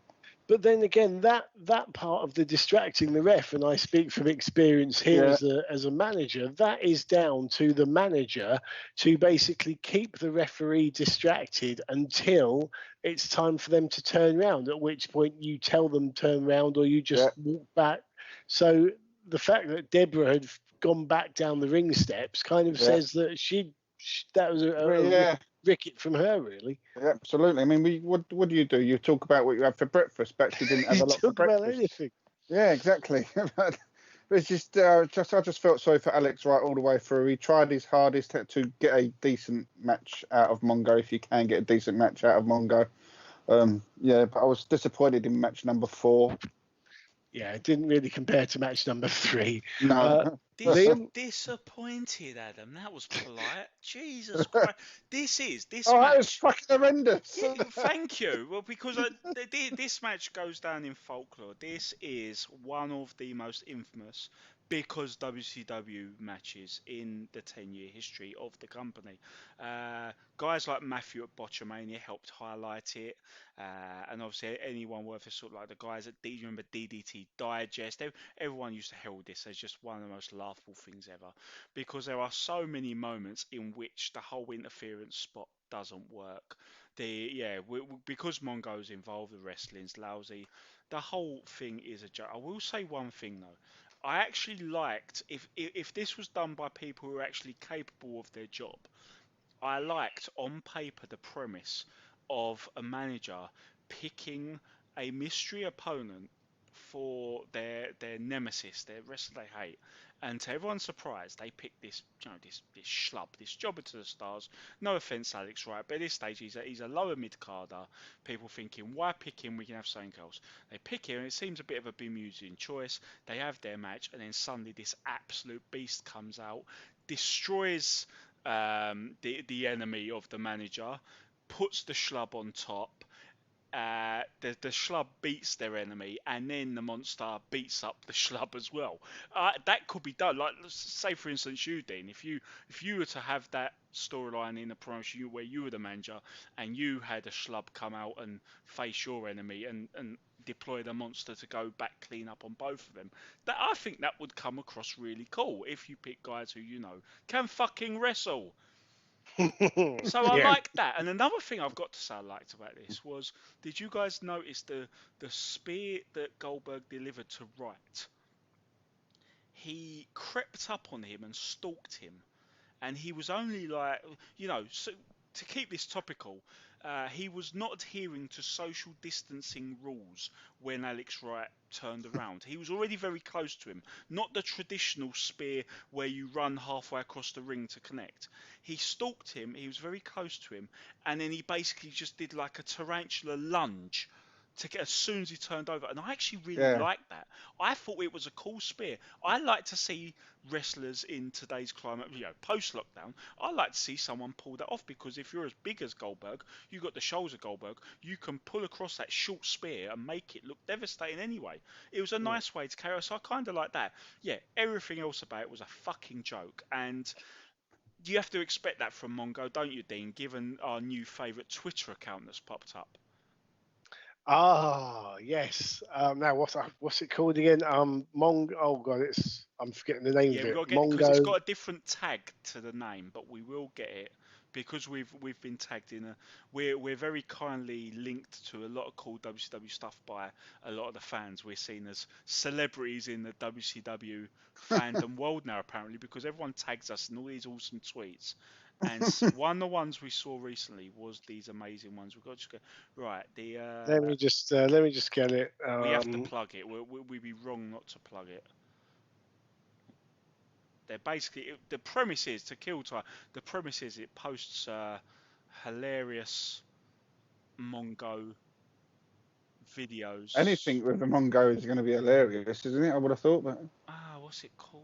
But then again, that part of the distracting the ref, and I speak from experience here as a manager, that is down to the manager to basically keep the referee distracted until it's time for them to turn around, at which point you tell them turn around or you just walk back. So the fact that Deborah had gone back down the ring steps kind of says that that was a ricket from her, really. Yeah, absolutely. I mean, what do? You talk about what you had for breakfast, but she didn't have a lot for breakfast. About anything. Yeah, exactly. But it's just I just felt sorry for Alex Wright all the way through. He tried his hardest to get a decent match out of Mongo, if you can get a decent match out of Mongo. But I was disappointed in match number 4. Yeah, it didn't really compare to match number 3. No. Disappointed, Adam. That was polite. Jesus Christ. This match. That was fucking horrendous. Yeah, thank you. Well, because this match goes down in folklore. This is one of the most infamous Because WCW matches in the 10-year history of the company. Guys like Matthew at Botchamania helped highlight it, and obviously anyone worth a sort of like the guys at you remember DDT Digest. Everyone used to herald this as just one of the most laughable things ever, because there are so many moments in which the whole interference spot doesn't work. Because Mongo's involved, the wrestling's lousy. The whole thing is a joke. I will say one thing though. I actually liked if this was done by people who are actually capable of their job. I liked on paper the premise of a manager picking a mystery opponent for their nemesis, their wrestler they hate, and to everyone's surprise, they picked this schlub, this jobber to the stars. No offense, Alex Wright, but at this stage he's a lower mid carder. People thinking, why pick him? We can have something else. They pick him, and it seems a bit of a bemusing choice. They have their match, and then suddenly this absolute beast comes out, destroys the enemy of the manager, puts the schlub on top. The schlub beats their enemy, and then the monster beats up the schlub as well. That could be done. Like, say for instance, you, Dean, if you were to have that storyline in a promotion where you were the manager and you had a schlub come out and face your enemy and deploy the monster to go back clean up on both of them, I think that would come across really cool if you pick guys who can fucking wrestle. So I like that. And another thing I've got to say I liked about this was, did you guys notice the spear that Goldberg delivered to Wright? He crept up on him and stalked him, and he was only so to keep this topical, he was not adhering to social distancing rules when Alex Wright turned around. He was already very close to him. Not the traditional spear where you run halfway across the ring to connect. He stalked him, he was very close to him, and then he basically just did like a tarantula lunge as soon as he turned over. And I actually really liked that. I thought it was a cool spear. I like to see wrestlers in today's climate, post-lockdown, I like to see someone pull that off, because if you're as big as Goldberg, you've got the shoulders of Goldberg, you can pull across that short spear and make it look devastating anyway. It was a nice way to carry on, so I kind of like that. Yeah, everything else about it was a fucking joke, and you have to expect that from Mongo, don't you, Dean, given our new favourite Twitter account that's popped up. Ah, yes. Now what's it called again? Mongo. Oh god, I'm forgetting the name of it. Mongo. Because it's got a different tag to the name, but we will get it because we've been tagged in a. We're very kindly linked to a lot of cool WCW stuff by a lot of the fans. We're seen as celebrities in the WCW fandom world now, apparently, because everyone tags us in all these awesome tweets. And one of the ones we saw recently was these amazing ones. We've got to just go right. Let me just get it. We have to plug it. We'd be wrong not to plug it. They're basically the premise is to kill time. The premise is it posts hilarious Mongo videos. Anything with a Mongo is going to be hilarious, isn't it? I would have thought, but what's it called?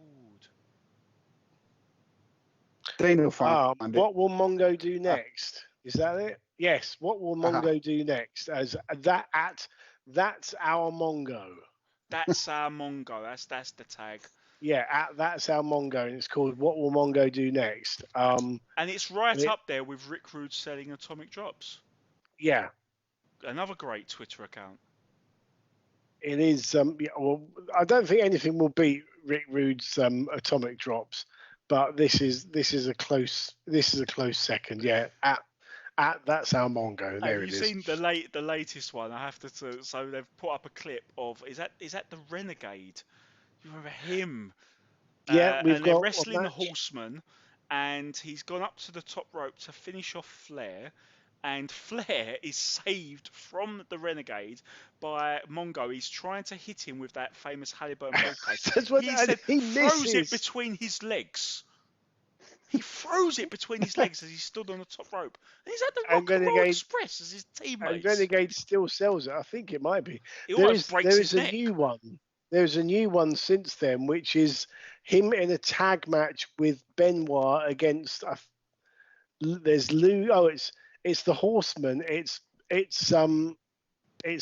What will Mongo do next? Is that it? Yes. What will Mongo do next? As that's our Mongo. That's our Mongo. That's the tag. Yeah, that's our Mongo, and it's called "What Will Mongo Do Next?" And it's up there with Rick Rude selling atomic drops. Yeah. Another great Twitter account. It is. Well, I don't think anything will beat Rick Rude's atomic drops, but this is a close second. Yeah, at that's our Mongo. There Have it you is. seen the latest one? I have to. So they've put up a clip of is that the Renegade? You remember him? Yeah, we've and they're got wrestling the Horseman, and he's gone up to the top rope to finish off Flair, and Flair is saved from the Renegade by Mongo. He's trying to hit him with that famous Halliburton briefcase. He throws it misses. between his legs. He throws it between his legs as he stood on the top rope. And he's had the Rock and Roll Express as his teammates. And Renegade still sells it. I think it might be. He almost breaks his neck. New one. There's a new one since then, which is him in a tag match with Benoit against. There's Lou. Oh, it's the Horseman. It's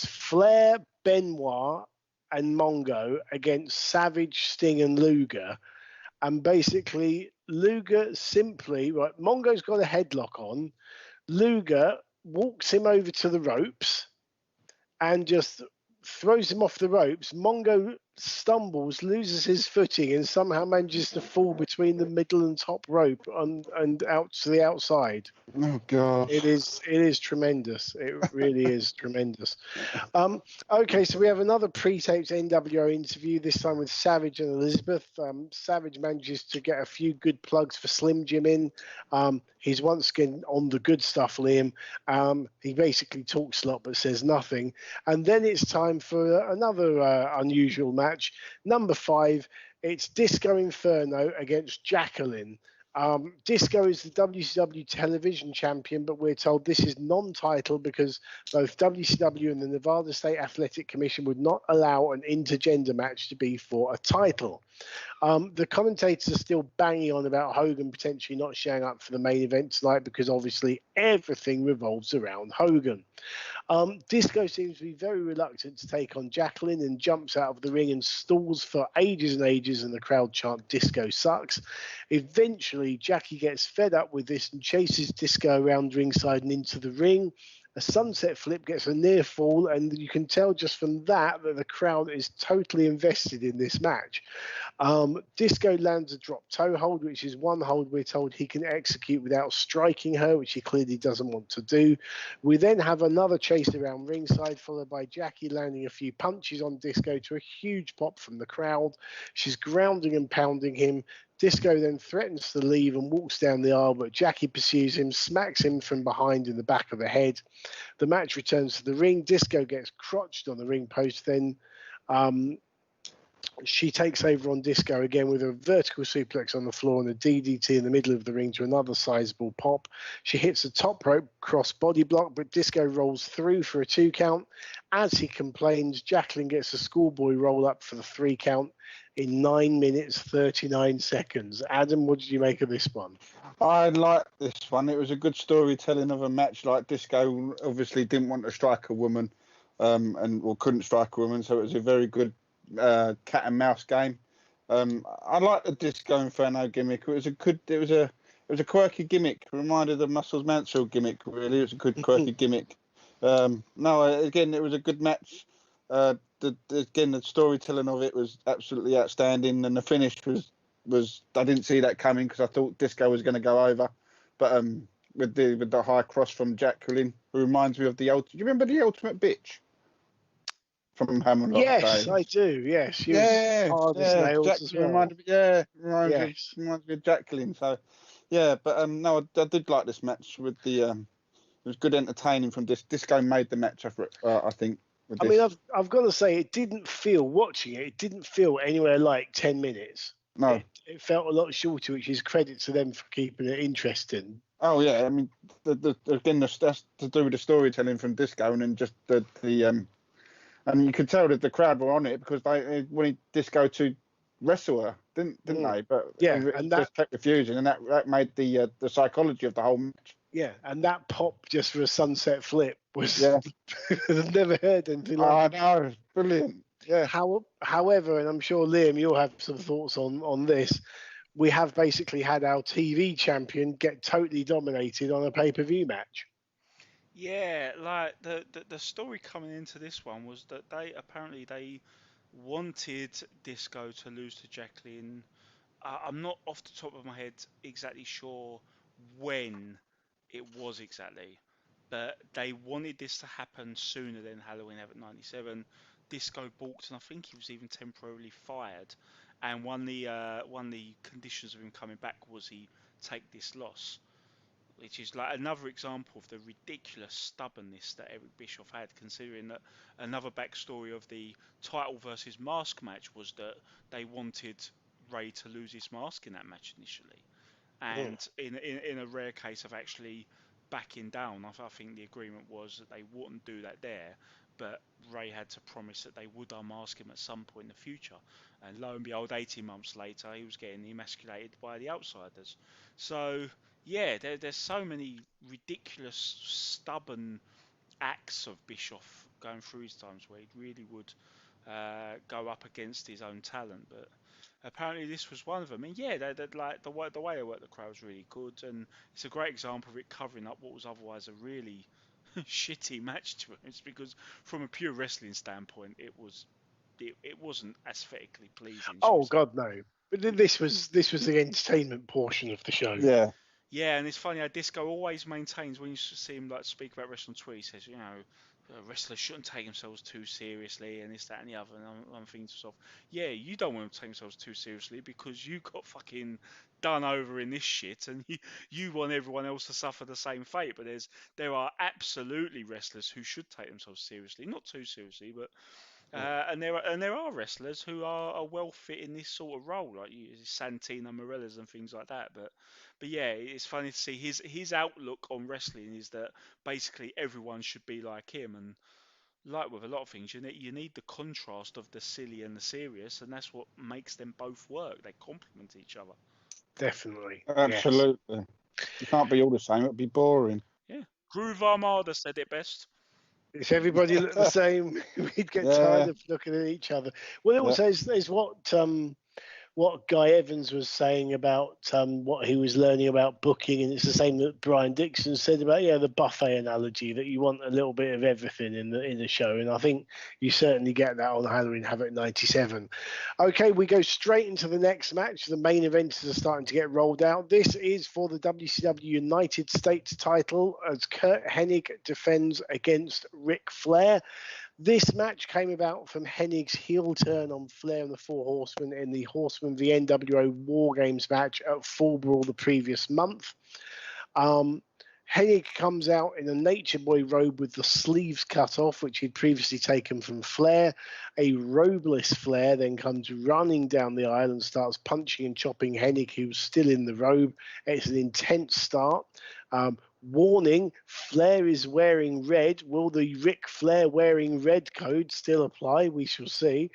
Flair, Benoit, and Mongo against Savage, Sting, and Luger. And basically, Luger simply, right, Mongo's got a headlock on. Luger walks him over to the ropes and just throws him off the ropes. Mongo stumbles, loses his footing, and somehow manages to fall between the middle and top rope and out to the outside. Oh God! It is tremendous. It really is tremendous. Okay, so we have another pre-taped NWO interview, this time with Savage and Elizabeth. Savage manages to get a few good plugs for Slim Jim in. He's once again on the good stuff, Liam. He basically talks a lot but says nothing. And then it's time for another unusual match. Number 5, it's Disco Inferno against Jacqueline. Disco is the WCW television champion, but we're told this is non-title because both WCW and the Nevada State Athletic Commission would not allow an intergender match to be for a title. The commentators are still banging on about Hogan potentially not showing up for the main event tonight because obviously everything revolves around Hogan. Disco seems to be very reluctant to take on Jacqueline and jumps out of the ring and stalls for ages and ages, and the crowd chant Disco sucks. Eventually, Jackie gets fed up with this and chases Disco around ringside and into the ring. A sunset flip gets a near fall, and you can tell just from that the crowd is totally invested in this match. Disco lands a drop toe hold, which is one hold we're told he can execute without striking her, which he clearly doesn't want to do. We then have another chase around ringside, followed by Jackie landing a few punches on Disco to a huge pop from the crowd. She's grounding and pounding him. Disco then threatens to leave and walks down the aisle, but Jackie pursues him, smacks him from behind in the back of the head. The match returns to the ring. Disco gets crotched on the ring post. Then she takes over on Disco again with a vertical suplex on the floor and a DDT in the middle of the ring to another sizable pop. She hits a top rope cross body block, but Disco rolls through for a 2 count. As he complains, Jacqueline gets a schoolboy roll up for the 3 count in 9 minutes, 39 seconds. Adam, what did you make of this one? I liked this one. It was a good storytelling of a match. Like Disco obviously didn't want to strike a woman, couldn't strike a woman, so it was a very good cat and mouse game. I like the Disco Inferno gimmick. It was a quirky gimmick. It reminded the Muscles Mansfield gimmick. Really, it was a good quirky gimmick. Again, it was a good match. The storytelling of it was absolutely outstanding, and the finish was I didn't see that coming because I thought Disco was going to go over, but with the high cross from Jacqueline, who reminds me of do you remember the Ultimate Bitch from Hammerlock? Yes, Days? I do. Yes, she was hard as nails as well. Reminds me of Jacqueline. So yeah, but no, I did like this match with the it was good entertaining from Disco made the match, I think. I mean, I've got to say, it didn't feel anywhere like 10 minutes. No. It felt a lot shorter, which is credit to them for keeping it interesting. Oh, yeah. I mean, that's to do with the storytelling from Disco, and then just and you could tell that the crowd were on it because they wanted Disco to wrestle her, didn't they? But yeah, and that just kept refusing, and that made the psychology of the whole match. Yeah, and that pop just for a sunset flip was I've never heard anything like that. I know, brilliant. Yeah. However, and I'm sure Liam, you'll have some thoughts on this. We have basically had our TV champion get totally dominated on a pay-per-view match. Yeah, like the story coming into this one was that they wanted Disco to lose to Jacqueline. I'm not off the top of my head exactly sure when it was exactly, but they wanted this to happen sooner than Halloween Havoc '97. Disco balked, and I think he was even temporarily fired. And one of the conditions of him coming back was he take this loss, which is like another example of the ridiculous stubbornness that Eric Bischoff had, considering that another backstory of the title versus mask match was that they wanted Rey to lose his mask in that match initially, Mm. and in a rare case of actually backing down, I think the agreement was that they wouldn't do that there, but Rey had to promise that they would unmask him at some point in the future, and lo and behold, 18 months later, he was getting emasculated by the outsiders. So yeah, there's so many ridiculous, stubborn acts of Bischoff going through his times where he really would go up against his own talent, but apparently this was one of them. And yeah, they like the way they worked the crowd was really good, and it's a great example of it covering up what was otherwise a really shitty match to us, because from a pure wrestling standpoint, it wasn't aesthetically pleasing. Shall we Oh say? God, no! But this was the entertainment portion of the show. Yeah. Yeah, and it's funny how Disco always maintains when you see him like speak about wrestling on Twitter, he says, wrestlers shouldn't take themselves too seriously and this, that, and the other. And I'm thinking to myself, yeah, you don't want to take themselves too seriously because you got fucking done over in this shit, and you want everyone else to suffer the same fate. But there are absolutely wrestlers who should take themselves seriously, not too seriously, but and there are wrestlers who are well fit in this sort of role, like Santino Morella's and things like that. But yeah, it's funny to see his outlook on wrestling is that basically everyone should be like him, and like with a lot of things, you need the contrast of the silly and the serious, and that's what makes them both work. They complement each other. Definitely. Yes. Absolutely. You can't be all the same. It'd be boring. Yeah, Groove Armada said it best. If everybody looked the same, we'd get tired of looking at each other. Well, it also is what Guy Evans was saying about what he was learning about booking, and it's the same that Brian Dixon said about the buffet analogy, that you want a little bit of everything in the show, and I think you certainly get that on Halloween Havoc '97. Okay, we go straight into the next match. The main events are starting to get rolled out. This is for the WCW United States title as Curt Hennig defends against Ric Flair. This match came about from Hennig's heel turn on Flair and the Four Horsemen in the Horsemen v NWO War Games match at Fall Brawl the previous month. Hennig comes out in a Nature Boy robe with the sleeves cut off, which he'd previously taken from Flair. A robeless Flair then comes running down the aisle and starts punching and chopping Hennig, who's still in the robe. It's an intense start. Warning, Flair is wearing red. Will the Ric Flair wearing red code still apply? We shall see.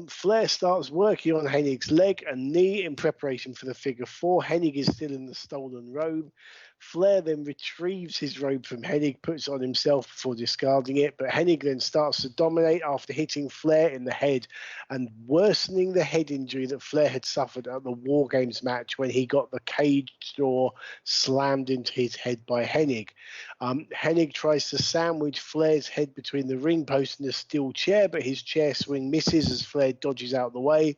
Flair starts working on Hennig's leg and knee in preparation for the figure four. Hennig is still in the stolen robe. Flair then retrieves his robe from Hennig, puts it on himself before discarding it, but Hennig then starts to dominate after hitting Flair in the head and worsening the head injury that Flair had suffered at the War Games match when he got the cage door slammed into his head by Hennig. Hennig tries to sandwich Flair's head between the ring post and the steel chair, but his chair swing misses as Flair dodges out of the way.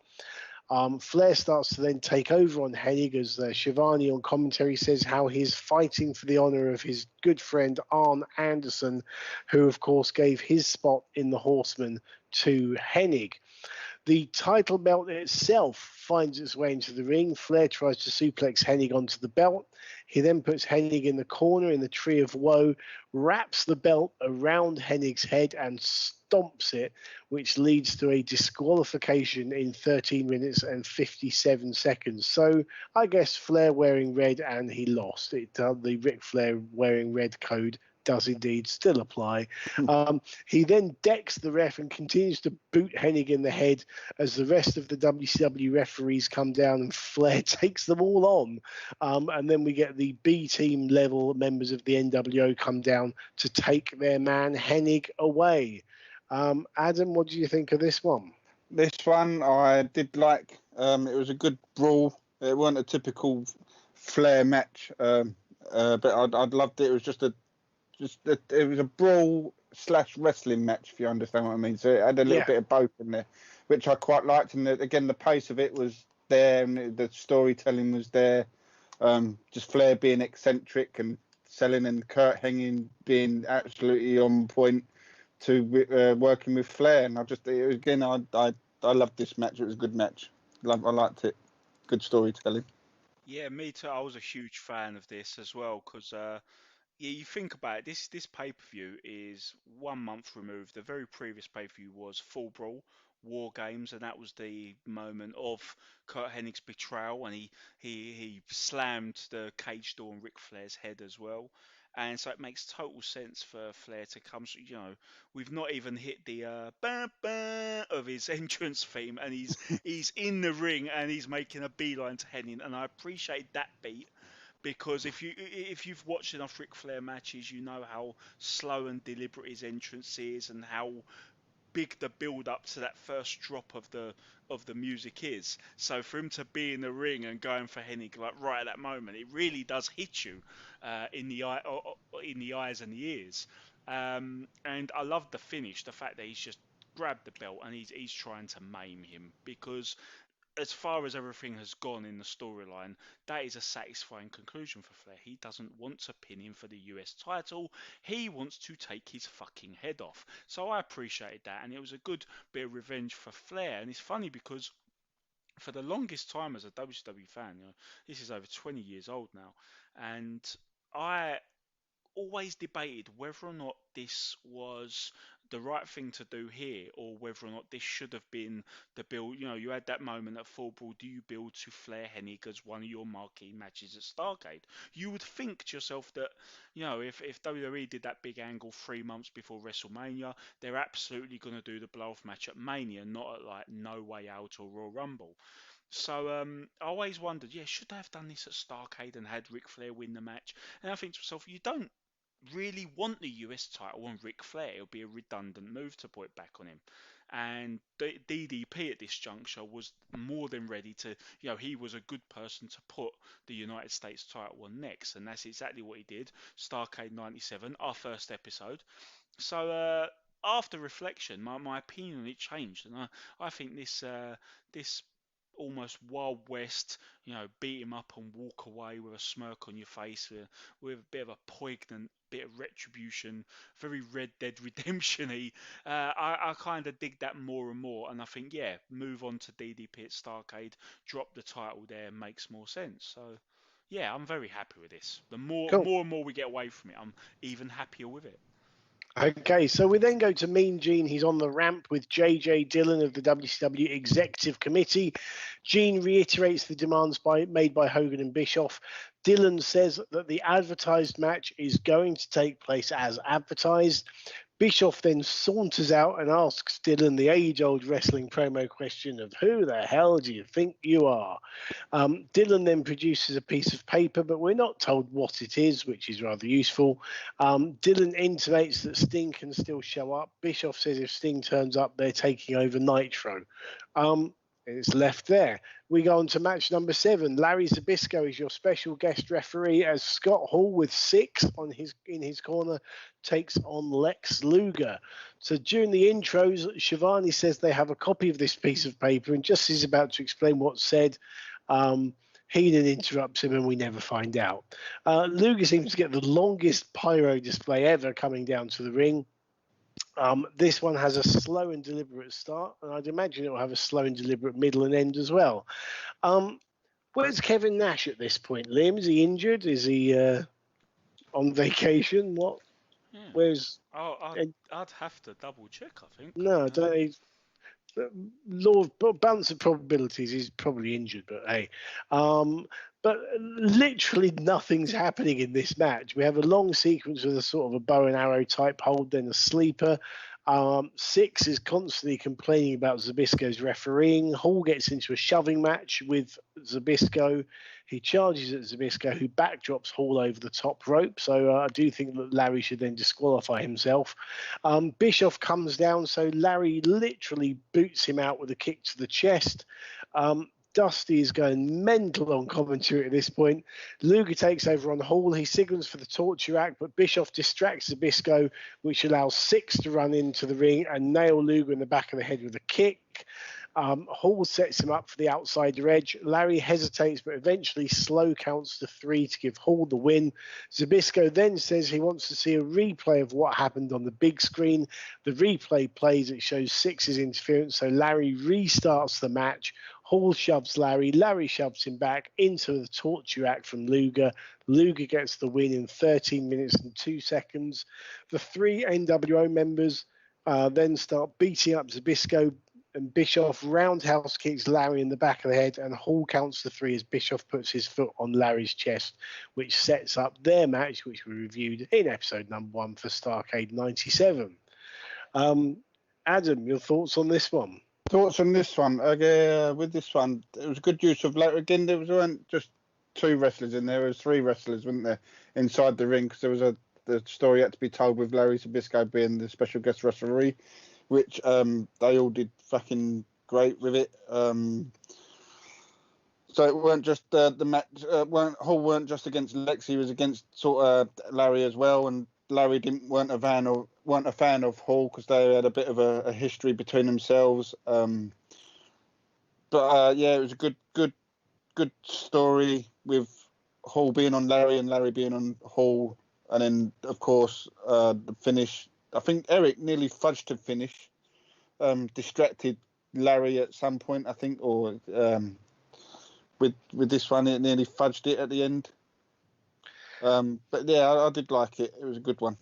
Flair starts to then take over on Hennig as Shivani on commentary says how he's fighting for the honor of his good friend Arn Anderson, who of course gave his spot in the Horsemen to Hennig. The title belt itself finds its way into the ring. Flair tries to suplex Hennig onto the belt. He then puts Hennig in the corner in the Tree of Woe, wraps the belt around Hennig's head and stomps it, which leads to a disqualification in 13 minutes and 57 seconds. So I guess Flair wearing red and he lost. The Ric Flair wearing red code does indeed still apply. He then decks the ref and continues to boot Hennig in the head as the rest of the WCW referees come down and Flair takes them all on. And then we get the B team level members of the NWO come down to take their man Hennig away. Adam, what do you think of this one? This one I did like. It was a good brawl. It wasn't a typical Flair match, but I'd loved it. It was just a it was a brawl / wrestling match, if you understand what I mean. So it had a little bit of both in there, which I quite liked. And again, the pace of it was there, and the storytelling was there. Just Flair being eccentric and selling, and Curt Hennig being absolutely on point to working with Flair. And I loved this match. It was a good match. I liked it. Good storytelling. Yeah, me too. I was a huge fan of this as well because, yeah, you think about it. This pay-per-view is 1 month removed. The very previous pay-per-view was Full Brawl, War Games, and that was the moment of Curt Hennig's betrayal, and he slammed the cage door on Ric Flair's head as well. And so it makes total sense for Flair to come. You know, we've not even hit the bah, bah of his entrance theme, and he's in the ring and he's making a beeline to Hennig, and I appreciate that beat. Because if you've watched enough Ric Flair matches, you know how slow and deliberate his entrance is, and how big the build up to that first drop of the music is. So for him to be in the ring and going for Hennig like right at that moment, it really does hit you in the eyes and the ears. And I love the finish, the fact that he's just grabbed the belt and he's trying to maim him, because as far as everything has gone in the storyline, that is a satisfying conclusion for Flair. He doesn't want to pin him for the US title. He wants to take his fucking head off. So I appreciated that, and it was a good bit of revenge for Flair. And it's funny because for the longest time as a WCW fan, this is over 20 years old now, and I always debated whether or not this was the right thing to do here, or whether or not this should have been the build. You had that moment at Full Brawl. Do you build to Flair Hennig as one of your marquee matches at Starrcade? You would think to yourself that, if WWE did that big angle 3 months before WrestleMania, they're absolutely going to do the blow-off match at Mania, not at like No Way Out or Royal Rumble. So I always wondered, should they have done this at Starrcade and had Ric Flair win the match? And I think to myself, you don't really want the US title on Ric Flair. It'll be a redundant move to put it back on him. And DDP at this juncture was more than ready to, he was a good person to put the United States title on next. And that's exactly what he did. Starrcade 97, our first episode. So after reflection, my opinion on it changed. And I think this almost Wild West, beat him up and walk away with a smirk on your face, with a bit of a poignant bit of retribution, very Red Dead Redemption-y. I kind of dig that more and more, and I think, move on to DDP at Starrcade, drop the title there, makes more sense. So, I'm very happy with this. The more and more we get away from it, I'm even happier with it. Okay, so we then go to Mean Gene. He's on the ramp with J.J. Dillon of the WCW Executive Committee. Gene reiterates the demands made by Hogan and Bischoff. Dillon says that the advertised match is going to take place as advertised. Bischoff then saunters out and asks Dillon the age-old wrestling promo question of who the hell do you think you are? Dillon then produces a piece of paper, but we're not told what it is, which is rather useful. Dillon intimates that Sting can still show up. Bischoff says if Sting turns up, they're taking over Nitro. It's left there. We go on to match number 7. Larry Zbyszko is your special guest referee as Scott Hall with 6 in his corner takes on Lex Luger. So during the intros, Shivani says they have a copy of this piece of paper, and just as he's about to explain what's said, Heenan interrupts him and we never find out. Luger seems to get the longest pyro display ever coming down to the ring. This one has a slow and deliberate start, and I'd imagine it will have a slow and deliberate middle and end as well. Where's Kevin Nash at this point, Liam? Is he injured? Is he on vacation? What? Yeah. Where's? I'd have to double check, I think. No, I don't. Law of balance of probabilities, he's probably injured, but hey. But literally nothing's happening in this match. We have a long sequence with a sort of a bow and arrow type hold, then a sleeper. Six is constantly complaining about Zbyszko's refereeing. Hall gets into a shoving match with Zbyszko. He charges at Zbyszko, who backdrops Hall over the top rope. So I do think that Larry should then disqualify himself. Bischoff comes down, so Larry literally boots him out with a kick to the chest. Dusty is going mental on commentary at this point. Luger takes over on Hall. He signals for the torture rack, but Bischoff distracts Zbyszko, which allows Six to run into the ring and nail Luger in the back of the head with a kick. Hall sets him up for the outsider edge. Larry hesitates, but eventually slow counts to 3 to give Hall the win. Zbyszko then says he wants to see a replay of what happened on the big screen. The replay plays. It shows Six's interference, so Larry restarts the match. Hall shoves Larry. Larry shoves him back into the torture rack from Luger. Luger gets the win in 13 minutes and 2 seconds. The 3 NWO members then start beating up Zbyszko, and Bischoff roundhouse kicks Larry in the back of the head, and Hall counts to 3 as Bischoff puts his foot on Larry's chest, which sets up their match, which we reviewed in episode number 1 for Starrcade 97. Adam, your thoughts on this one? Thoughts on this one? With this one, it was a good use of Larry. Again, there weren't just 2 wrestlers in there. There was 3 wrestlers, weren't there, inside the ring, because there was the story had to be told with Larry Zbyszko being the special guest referee, which they all did fucking great with it. So it weren't just the match. Hall weren't just against Lex; he was against sort of Larry as well. And Larry weren't a fan of Hall because they had a bit of a history between themselves. But yeah, it was a good story with Hall being on Larry and Larry being on Hall, and then of course the finish. I think Eric nearly fudged to finish, distracted Larry at some point, I think, or with this one, it nearly fudged it at the end. But yeah, I did like it. It was a good one.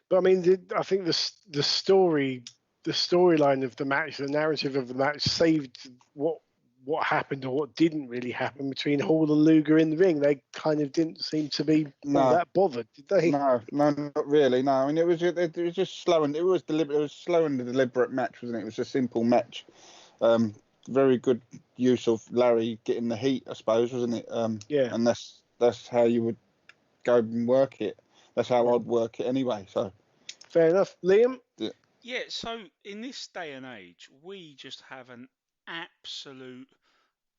But I mean, I think the storyline of the match, the narrative of the match, saved what happened or what didn't really happen between Hall and Luger in the ring. They kind of didn't seem to be all that bothered, did they? No, not really. No, I mean it was just slow and it was deliberate. It was slow and deliberate match, wasn't it? It was a simple match. Very good use of Larry getting the heat, I suppose, wasn't it? Yeah. And that's how you would go and work it. That's how I'd work it anyway. So. Fair enough, Liam. Yeah. So in this day and age, we just have an absolute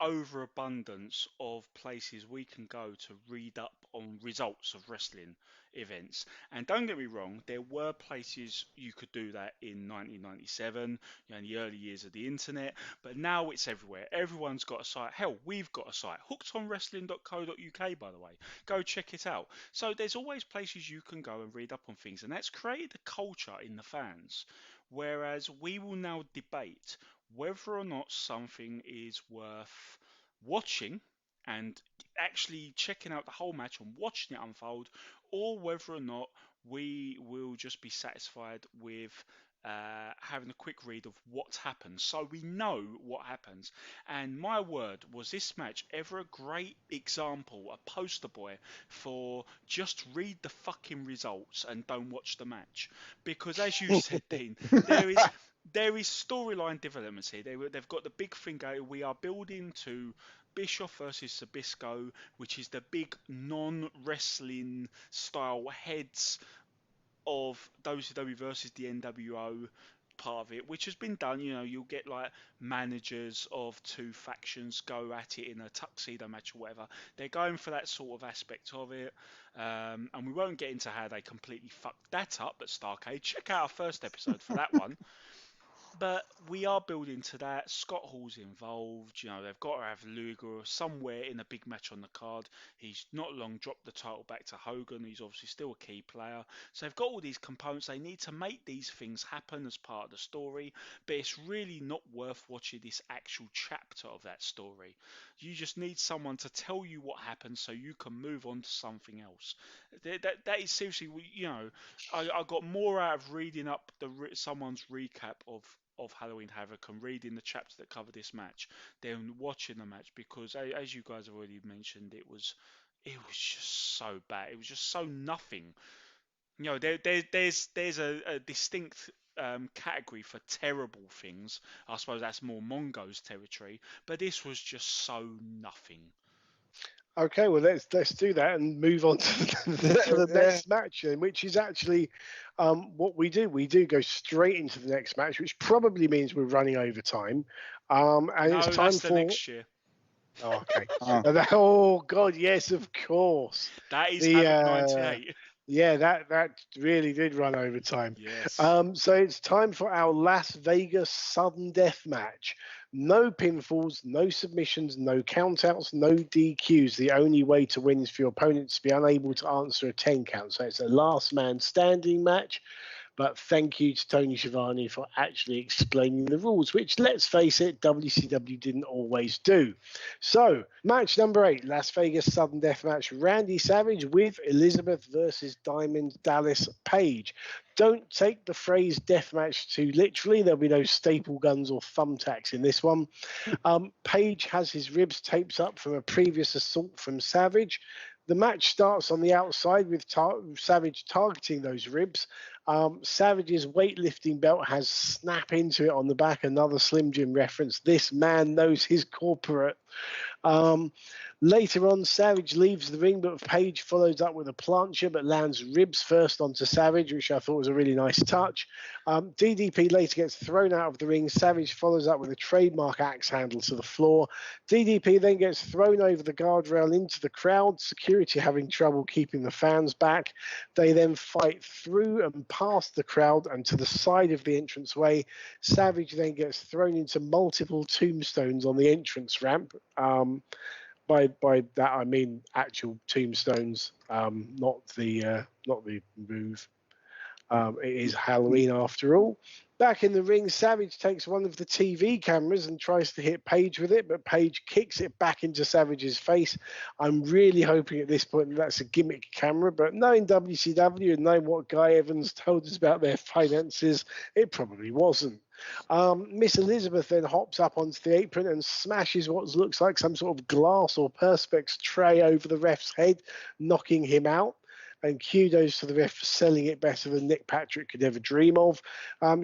overabundance of places we can go to read up on results of wrestling events. And don't get me wrong, there were places you could do that in 1997, in the early years of the internet, but now it's everywhere. Everyone's got a site. Hell, we've got a site, hookedonwrestling.co.uk, by the way. Go check it out. So there's always places you can go and read up on things, and that's created a culture in the fans. Whereas we will now debate whether or not something is worth watching and actually checking out the whole match and watching it unfold, or whether or not we will just be satisfied with having a quick read of what's happened so we know what happens. And my word, was this match ever a great example, a poster boy for just read the fucking results and don't watch the match? Because as you said, Dean, there is storyline developments here. They've got the big thing going. We are building to Bischoff versus Zbyszko, which is the big non-wrestling style heads of WCW versus the NWO part of it, which has been done. You'll get like managers of 2 factions go at it in a tuxedo match or whatever. They're going for that sort of aspect of it. And we won't get into how they completely fucked that up at Starrcade. Check out our first episode for that one. But we are building to that. Scott Hall's involved. They've got to have Luger somewhere in a big match on the card. He's not long dropped the title back to Hogan. He's obviously still a key player. So they've got all these components. They need to make these things happen as part of the story. But it's really not worth watching this actual chapter of that story. You just need someone to tell you what happened so you can move on to something else. That is seriously, I got more out of reading up someone's recap of Halloween Havoc and reading the chapter that covered this match than watching the match, because as you guys have already mentioned, it was just so bad. It was just so nothing. There's a distinct category for terrible things. I suppose that's more Mongo's territory, but this was just so nothing. Okay, well let's do that and move on to the next match, then, which is actually what we do. We do go straight into the next match, which probably means we're running over time. And it's time that's for the next year. Oh, okay. Oh. Oh God, yes, of course. That is The, Havoc 98. Yeah, that really did run over time. Yes. So it's time for our Las Vegas sudden death match. No pinfalls, no submissions, no countouts, no DQs. The only way to win is for your opponent to be unable to answer a 10 count. So it's a last man standing match. But thank you to Tony Schiavone for actually explaining the rules, which, let's face it, WCW didn't always do. So, match number 8, Las Vegas sudden death match. Randy Savage with Elizabeth versus Diamond Dallas Page. Don't take the phrase death match too literally. There'll be no staple guns or thumbtacks in this one. Page has his ribs taped up from a previous assault from Savage. The match starts on the outside with Savage targeting those ribs. Savage's weightlifting belt has snap into it on the back, another Slim Jim reference. This man knows his corporate. Later on, Savage leaves the ring, but Page follows up with a plancha, but lands ribs first onto Savage, which I thought was a really nice touch. DDP later gets thrown out of the ring. Savage follows up with a trademark axe handle to the floor. DDP then gets thrown over the guardrail into the crowd, security having trouble keeping the fans back. They then fight through and past the crowd and to the side of the entranceway. Savage then gets thrown into multiple tombstones on the entrance ramp. By that I mean actual tombstones, not the move. It is Halloween after all. Back in the ring, Savage takes one of the TV cameras and tries to hit Page with it, but Page kicks it back into Savage's face. I'm really hoping at this point that's a gimmick camera, but knowing WCW and knowing what Guy Evans told us about their finances, it probably wasn't. Miss Elizabeth then hops up onto the apron and smashes what looks like some sort of glass or perspex tray over the ref's head, knocking him out. And kudos to the ref for selling it better than Nick Patrick could ever dream of.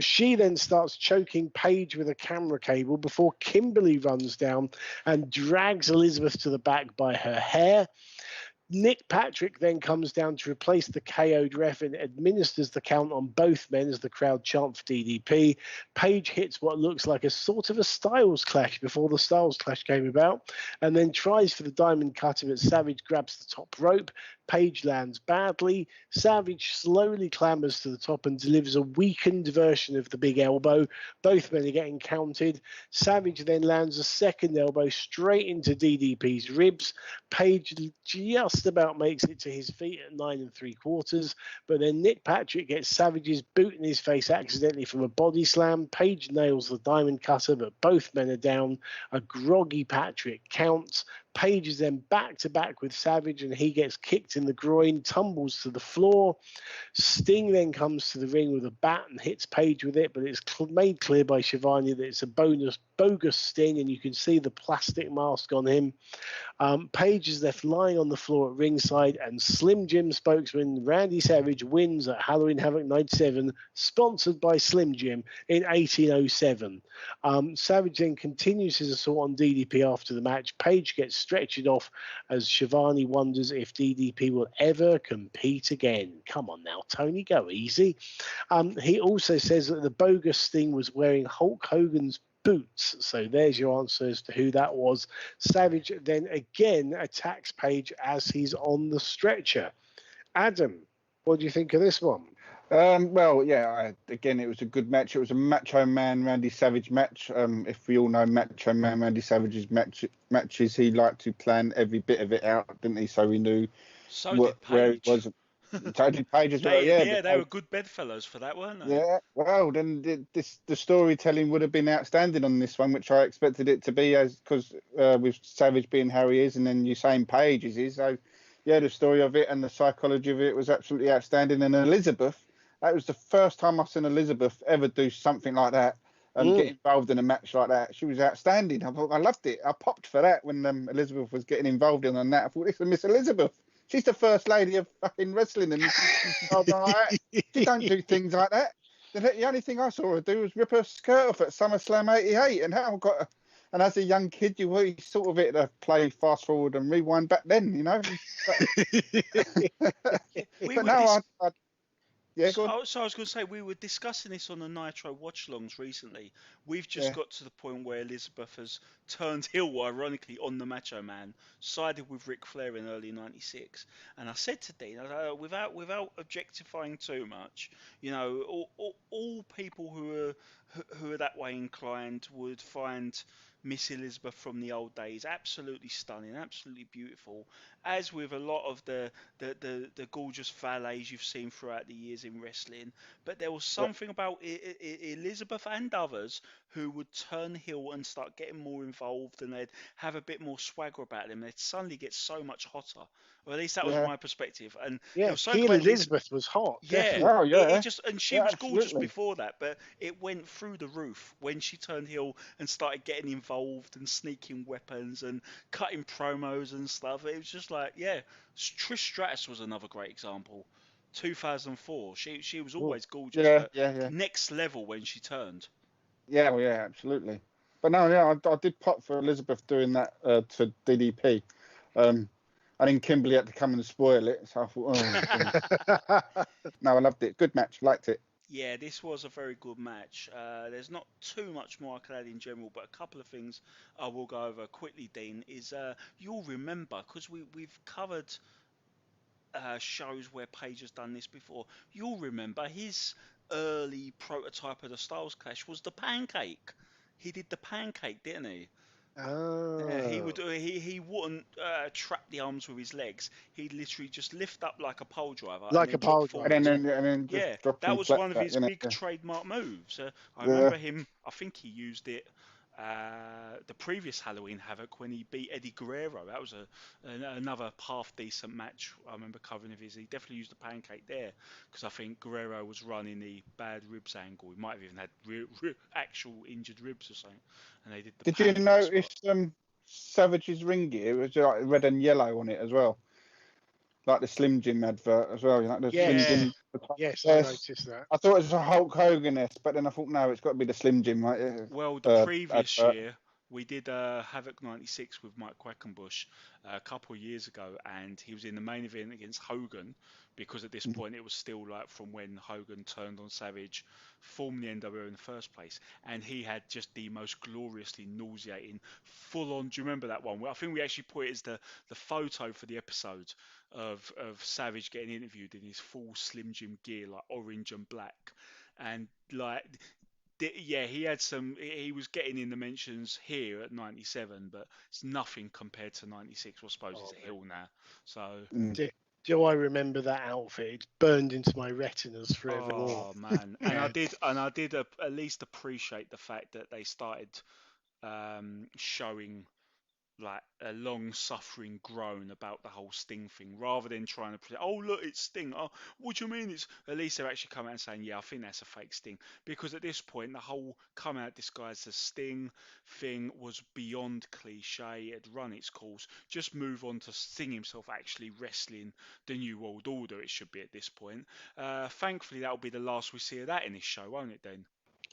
She then starts choking Page with a camera cable before Kimberly runs down and drags Elizabeth to the back by her hair. Nick Patrick then comes down to replace the KO'd ref and administers the count on both men as the crowd chant for DDP. Page hits what looks like a sort of a Styles Clash before the Styles Clash came about, and then tries for the diamond cutter, but Savage grabs the top rope. Page lands badly. Savage slowly clambers to the top and delivers a weakened version of the big elbow. Both men are getting counted. Savage then lands a second elbow straight into DDP's ribs. Page just about makes it to his feet at 9 3/4, but then Nick Patrick gets Savage's boot in his face accidentally from a body slam. Page nails the diamond cutter, but both men are down. A groggy Patrick counts. Page is then back to back with Savage and he gets kicked in the groin, tumbles to the floor. Sting then comes to the ring with a bat and hits Page with it, but it's made clear by Schiavone that it's a bogus Sting, and you can see the plastic mask on him. Page is left lying on the floor at ringside, and Slim Jim spokesman Randy Savage wins at Halloween Havoc 97, sponsored by Slim Jim in 1807. Savage then continues his assault on DDP after the match. Page gets stretched off as Schiavone wonders if DDP will ever compete again. Come on now, Tony, go easy. He also says that the bogus Sting was wearing Hulk Hogan's boots. So there's your answer as to who that was. Savage then again attacks Page as he's on the stretcher. Adam, what do you think of this one? Well, yeah, again, it was a good match. It was a Macho Man Randy Savage match. If we all know Macho Man Randy Savage's matches, he liked to plan every bit of it out, didn't he? So we knew where he was. So did Page as well. Yeah, they were good bedfellows for that, weren't they? Yeah, well, then the storytelling would have been outstanding on this one, which I expected it to be, as because with Savage being how he is, and then you saying Page is. So, yeah, the story of it and the psychology of it was absolutely outstanding. And Elizabeth, that was the first time I've seen Elizabeth ever do something like that, get involved in a match like that. She was outstanding. I loved it. I popped for that when Elizabeth was getting involved in on that. I thought, this is Miss Elizabeth. She's the first lady of fucking wrestling, and she don't do things like that. The only thing I saw her do was rip her skirt off at SummerSlam '88, and how I got. And as a young kid, you were sort of it to play fast forward and rewind back then, you know. Yeah, go on. So I was going to say, we were discussing this on the Nitro watch-alongs recently. We've just got to the point where Elizabeth has turned heel, ironically, on the Macho Man, sided with Ric Flair in early '96. And I said to Dean, without objectifying too much, all people who are that way inclined would find Miss Elizabeth from the old days absolutely stunning, absolutely beautiful. As with a lot of the gorgeous valets you've seen throughout the years in wrestling, but there was something about Elizabeth and others who would turn heel and start getting more involved, and they'd have a bit more swagger about them. They'd suddenly get so much hotter, or at least that was my perspective. And there was something heel about Elizabeth was hot. yeah, Oh, yeah. and she was gorgeous Absolutely. before that, but it went through the roof when she turned heel and started getting involved and sneaking weapons and cutting promos and stuff. It was just like, Trish Stratus was another great example. 2004, she was always gorgeous, but next level when she turned. Yeah, well, yeah, absolutely. But no, yeah, I did pop for Elizabeth doing that to DDP. And then Kimberly had to come and spoil it. So I thought, no, I loved it. Good match. Liked it. Yeah, this was a very good match. There's not too much more I can add in general, but a couple of things I will go over quickly, Dean, is you'll remember, because we've covered shows where Page has done this before, you'll remember his early prototype of the Styles Clash was the pancake. He did the pancake, didn't he? Oh. He would. He wouldn't trap the arms with his legs. He'd literally just lift up like a pole driver. Like a pole driver. And then just drop that was one of his big yeah. trademark moves. I remember him. I think he used it the previous Halloween Havoc when he beat Eddie Guerrero. That was another half decent match I remember covering of his. He definitely used the pancake there because I think Guerrero was running the bad ribs angle. He might have even had actual injured ribs or something. And they did the Did you notice Savage's ring gear? It was like red and yellow on it as well, like the Slim Jim advert as well. Slim Jim. Yes, I noticed that. I thought it was a Hulk Hogan-esque, but then I thought, no, it's got to be the Slim Jim, right? Well, the previous year, we did Havoc 96 with Mike Quackenbush a couple of years ago, and he was in the main event against Hogan, because at this point it was still like from when Hogan turned on Savage, formed the NWO in the first place, and he had just the most gloriously nauseating, full-on, do you remember that one? I think we actually put it as the photo for the episode of Savage getting interviewed in his full Slim Jim gear, like orange and black, and like... Yeah, he was getting in the mentions here at 97, but it's nothing compared to 96. I suppose it's a hill now. So do I remember that outfit? It's burned into my retinas forevermore. Oh man, and I did at least appreciate the fact that they started showing like a long-suffering groan about the whole Sting thing, rather than trying to pretend, oh look, it's Sting. Oh, what do you mean it's? At least they're actually coming out and saying, yeah, I think that's a fake Sting, because at this point the whole come out disguised as Sting thing was beyond cliche. It had run its course. Just move on to Sting himself actually wrestling the New World Order. It should be at this point. Thankfully, that'll be the last we see of that in this show, won't it? Then.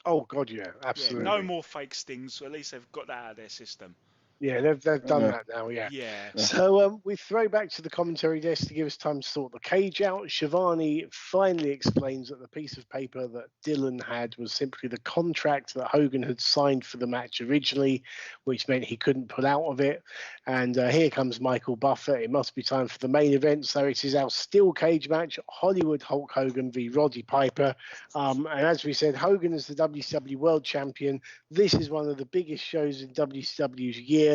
Oh God, yeah, absolutely. Yeah, no more fake Stings. So at least they've got that out of their system. Yeah, they've done that now, yeah. So we throw back to the commentary desk to give us time to sort the cage out. Shivani finally explains that the piece of paper that Dylan had was simply the contract that Hogan had signed for the match originally, which meant he couldn't pull out of it. And here comes Michael Buffer. It must be time for the main event. So it is our steel cage match, Hollywood Hulk Hogan v Roddy Piper. And as we said, Hogan is the WCW World Champion. This is one of the biggest shows in WCW's year.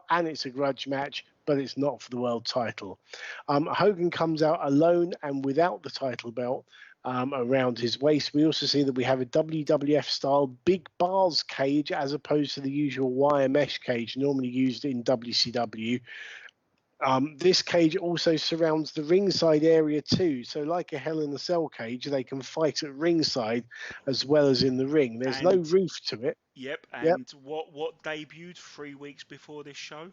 And it's a grudge match, but it's not for the world title. Hogan comes out alone and without the title belt around his waist. We also see that we have a WWF-style big bars cage as opposed to the usual wire mesh cage normally used in WCW. This cage also surrounds the ringside area too. So like a Hell in a Cell cage, they can fight at ringside as well as in the ring. There's no roof to it. Yep. And what debuted 3 weeks before this show?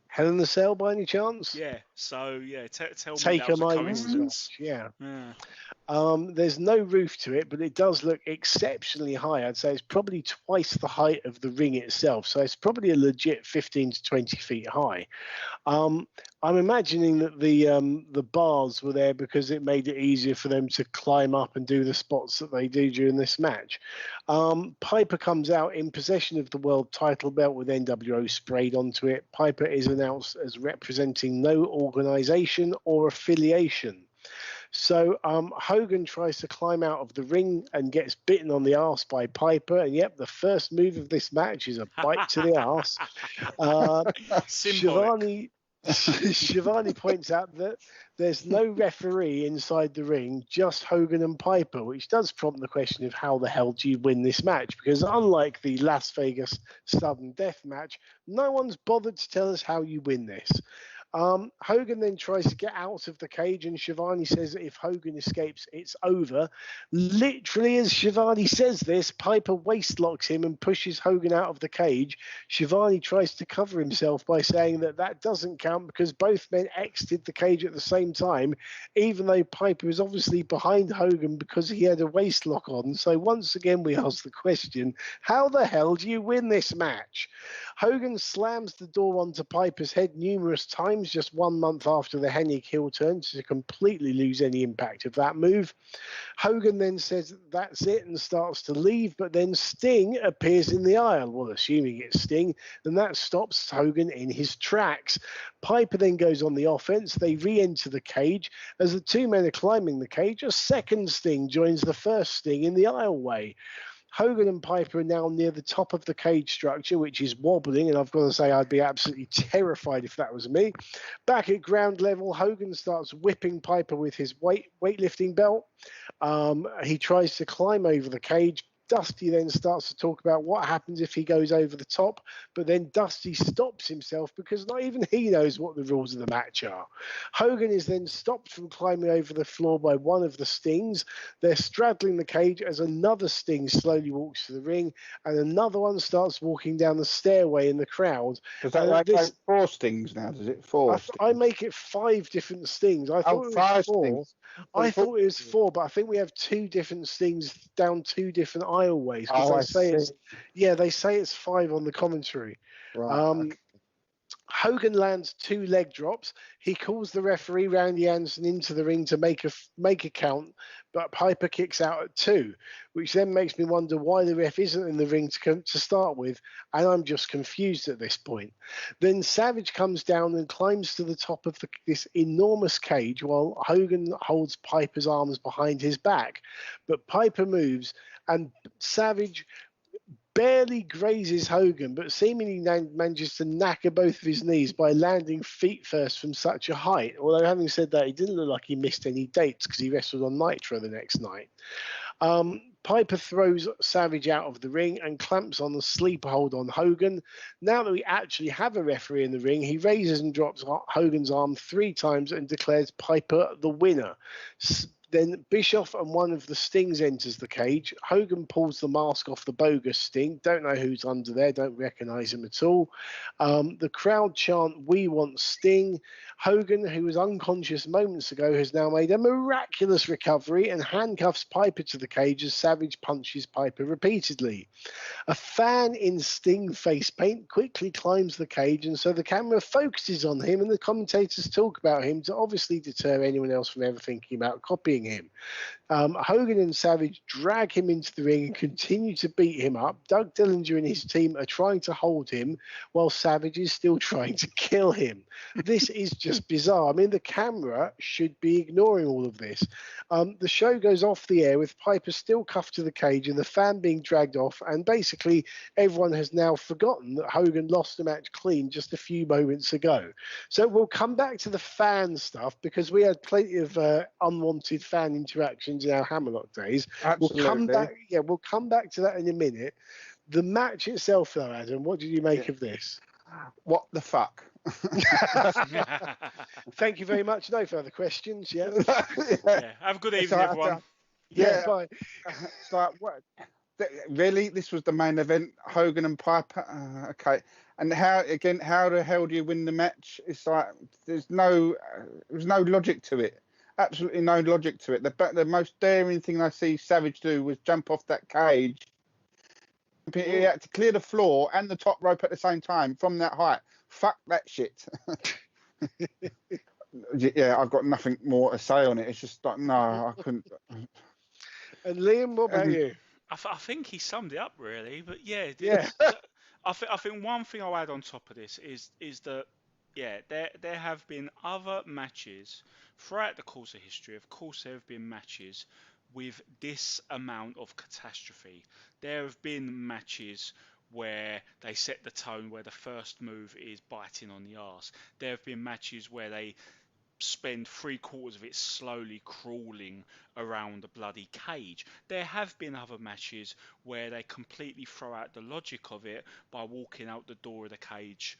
Hell in a Cell by any chance? Yeah. So yeah, tell me Take that was a a coincidence. Yeah. There's no roof to it, but it does look exceptionally high. I'd say it's probably twice the height of the ring itself. So it's probably a legit 15 to 20 feet high. I'm imagining that the bars were there because it made it easier for them to climb up and do the spots that they do during this match. Piper comes out in possession of the world title belt with NWO sprayed onto it. Piper is announced as representing no organization or affiliation. So Hogan tries to climb out of the ring and gets bitten on the arse by Piper. And yep, the first move of this match is a bite to the arse. Shivani points out that there's no referee inside the ring, just Hogan and Piper, which does prompt the question of how the hell do you win this match? Because unlike the Las Vegas sudden death match, no one's bothered to tell us how you win this. Hogan then tries to get out of the cage, and Shivani says that if Hogan escapes, it's over. Literally, as Shivani says this, Piper waist locks him and pushes Hogan out of the cage. Shivani tries to cover himself by saying that that doesn't count because both men exited the cage at the same time, even though Piper is obviously behind Hogan because he had a waist lock on. So once again, we ask the question, how the hell do you win this match? Hogan slams the door onto Piper's head numerous times just 1 month after the Hennig heel turn to completely lose any impact of that move. Hogan then says that's it and starts to leave, but then Sting appears in the aisle. Well, assuming it's Sting, and that stops Hogan in his tracks. Piper then goes on the offense. They re-enter the cage. As the two men are climbing the cage, a second Sting joins the first Sting in the aisleway. Hogan and Piper are now near the top of the cage structure, which is wobbling, and I've got to say I'd be absolutely terrified if that was me. Back at ground level, Hogan starts whipping Piper with his weightlifting belt. He tries to climb over the cage. Dusty then starts to talk about what happens if he goes over the top, but then Dusty stops himself because not even he knows what the rules of the match are. Hogan is then stopped from climbing over the floor by one of the Stings. They're straddling the cage as another Sting slowly walks to the ring, and another one starts walking down the stairway in the crowd. Does that like 4 Stings now? Does it 4? I make it 5 different Stings. I thought it was 4. Stings. I thought it was 4, but I think we have 2 different Stings down 2 different aisleways. They say it's 5 on the commentary. Right. Okay. Hogan lands 2 leg drops. He calls the referee Randy Anderson into the ring to make a count, but Piper kicks out at 2, which then makes me wonder why the ref isn't in the ring to start with, and I'm just confused at this point. Then Savage comes down and climbs to the top of this enormous cage while Hogan holds Piper's arms behind his back, but Piper moves and Savage barely grazes Hogan, but seemingly manages to knacker both of his knees by landing feet first from such a height. Although having said that, he didn't look like he missed any dates because he wrestled on Nitro the next night. Piper throws Savage out of the ring and clamps on the sleeper hold on Hogan. Now that we actually have a referee in the ring, he raises and drops Hogan's arm 3 times and declares Piper the winner. Then Bischoff and one of the Stings enters the cage. Hogan pulls the mask off the bogus Sting. Don't know who's under there. Don't recognize him at all. The crowd chant, "We want Sting." Hogan, who was unconscious moments ago, has now made a miraculous recovery and handcuffs Piper to the cage as Savage punches Piper repeatedly. A fan in Sting face paint quickly climbs the cage, and so the camera focuses on him and the commentators talk about him to obviously deter anyone else from ever thinking about copying him. Hogan and Savage drag him into the ring and continue to beat him up. Doug Dillinger and his team are trying to hold him while Savage is still trying to kill him. This is just bizarre. I mean, the camera should be ignoring all of this. The show goes off the air with Piper still cuffed to the cage and the fan being dragged off, and basically everyone has now forgotten that Hogan lost the match clean just a few moments ago. So we'll come back to the fan stuff because we had plenty of unwanted fan interactions in our Hammerlock days. Absolutely. We'll come back to that in a minute. The match itself, though, Adam, what did you make of this? What the fuck? Thank you very much. No further questions. Yeah. Have a good evening, everyone. Bye. It's like, what? Really? This was the main event, Hogan and Piper? Okay. And how the hell do you win the match? It's like there's no logic to it. Absolutely no logic to it. The most daring thing I see Savage do was jump off that cage. He had to clear the floor and the top rope at the same time from that height. Fuck that shit. Yeah, I've got nothing more to say on it. It's just like, no, I couldn't. And Liam, what about you? I think he summed it up really, but yeah, Yeah. I think one thing I'll add on top of this is that there have been other matches throughout the course of history. Of course, there have been matches with this amount of catastrophe. There have been matches where they set the tone, where the first move is biting on the arse. There have been matches where they spend 3/4 of it slowly crawling around the bloody cage. There have been other matches where they completely throw out the logic of it by walking out the door of the cage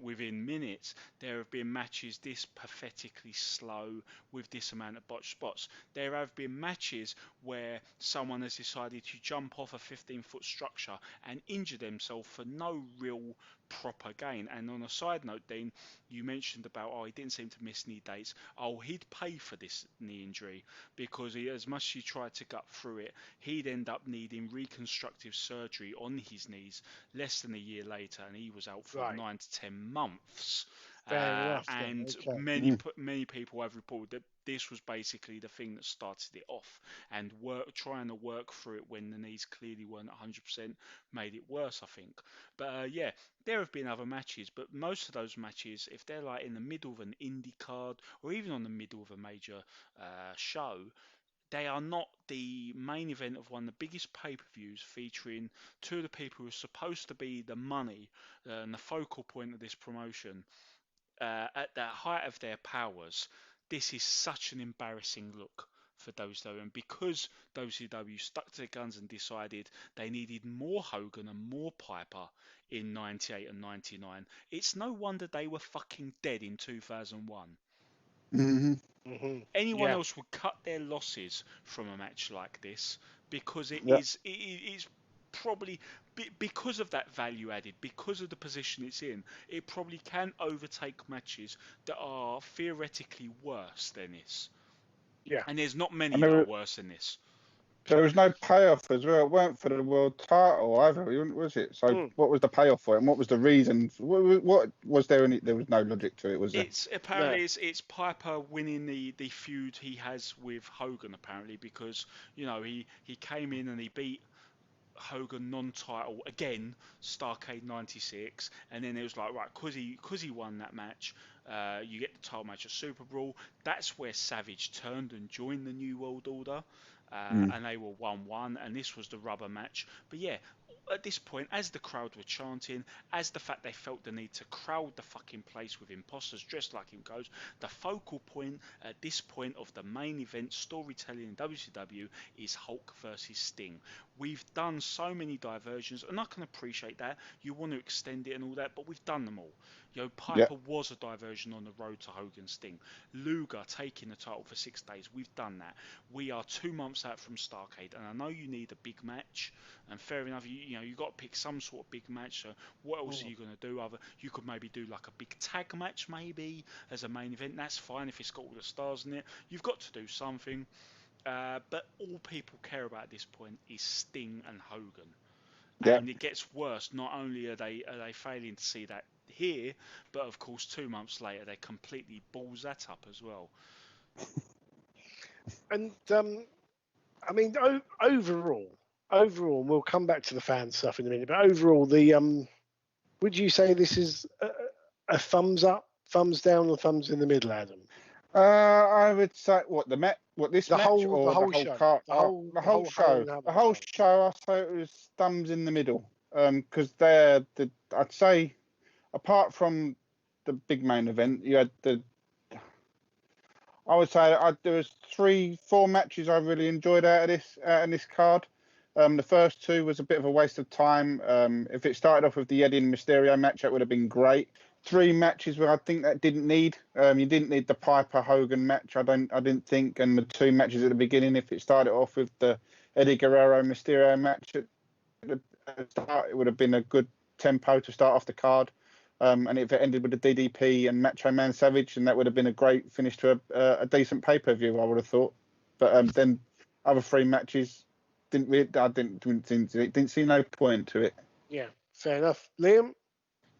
within minutes. There have been matches this pathetically slow with this amount of botched spots. There have been matches where someone has decided to jump off a 15-foot structure and injure themselves for no real proper gain. And on a side note, Dean, you mentioned about, he didn't seem to miss knee dates. He'd pay for this knee injury because as much as he tried to gut through it, he'd end up needing reconstructive surgery on his knees less than a year later, and he was out for 9 to 10 months. Fair enough. And Okay. many people have reported that this was basically the thing that started it off, and trying to work through it when the knees clearly weren't 100% made it worse, I think. But there have been other matches, but most of those matches, if they're like in the middle of an indie card or even on the middle of a major show, they are not the main event of one of the biggest pay-per-views, featuring two of the people who are supposed to be the money and the focal point of this promotion at the height of their powers. This is such an embarrassing look for WCW, and because WCW stuck to their guns and decided they needed more Hogan and more Piper in 98 and 99, it's no wonder they were fucking dead in 2001. Anyone else would cut their losses from a match like this, because it is probably because of that value added, because of the position it's in, it probably can overtake matches that are theoretically worse than this. Yeah. And there's not many that are worse than this. There was no payoff as well. It weren't for the world title either, was it? So what was the payoff for it, and what was the reason? What was there? There was no logic to it, was there? It's apparently it's Piper winning the feud he has with Hogan, apparently, because he came in and he beat Hogan non-title again, Starrcade 96, and then it was like, right, because he won that match, you get the title match at Super Brawl. That's where Savage turned and joined the New World Order, and they were 1-1, and this was the rubber match. But yeah, at this point, as the crowd were chanting, as the fact they felt the need to crowd the fucking place with imposters dressed like him goes, the focal point at this point of the main event storytelling in WCW is Hulk versus Sting. We've done so many diversions, and I can appreciate that. You want to extend it and all that, but we've done them all. Piper was a diversion on the road to Hogan Sting. Luger taking the title for 6 days. We've done that. We are 2 months out from Starrcade, and I know you need a big match, and fair enough, you got to pick some sort of big match. So what else are you going to do? You could maybe do like a big tag match maybe as a main event. That's fine if it's got all the stars in it. You've got to do something. But all people care about at this point is Sting and Hogan. And it gets worse. Not only are they failing to see that here, but of course 2 months later they completely balls that up as well. And I mean, overall, we'll come back to the fan stuff in a minute. But overall, would you say this is a thumbs up, thumbs down, or thumbs in the middle, Adam? I would say this match or the whole show, card? the whole show. The whole show. I say it was thumbs in the middle. Because I'd say, apart from the big main event, you had I would say there was 3-4 matches I really enjoyed out of this card. The first 2 was a bit of a waste of time. If it started off with the Eddie and Mysterio match, that would have been great. 3 matches where I think that didn't need. You didn't need the Piper Hogan match. I didn't think, and the 2 matches at the beginning. If it started off with the Eddie Guerrero Mysterio match at the start, it would have been a good tempo to start off the card. And if it ended with the DDP and Macho Man Savage, and that would have been a great finish to a decent pay-per-view, I would have thought. But then other 3 matches didn't see no point to it. Yeah, fair enough. Liam?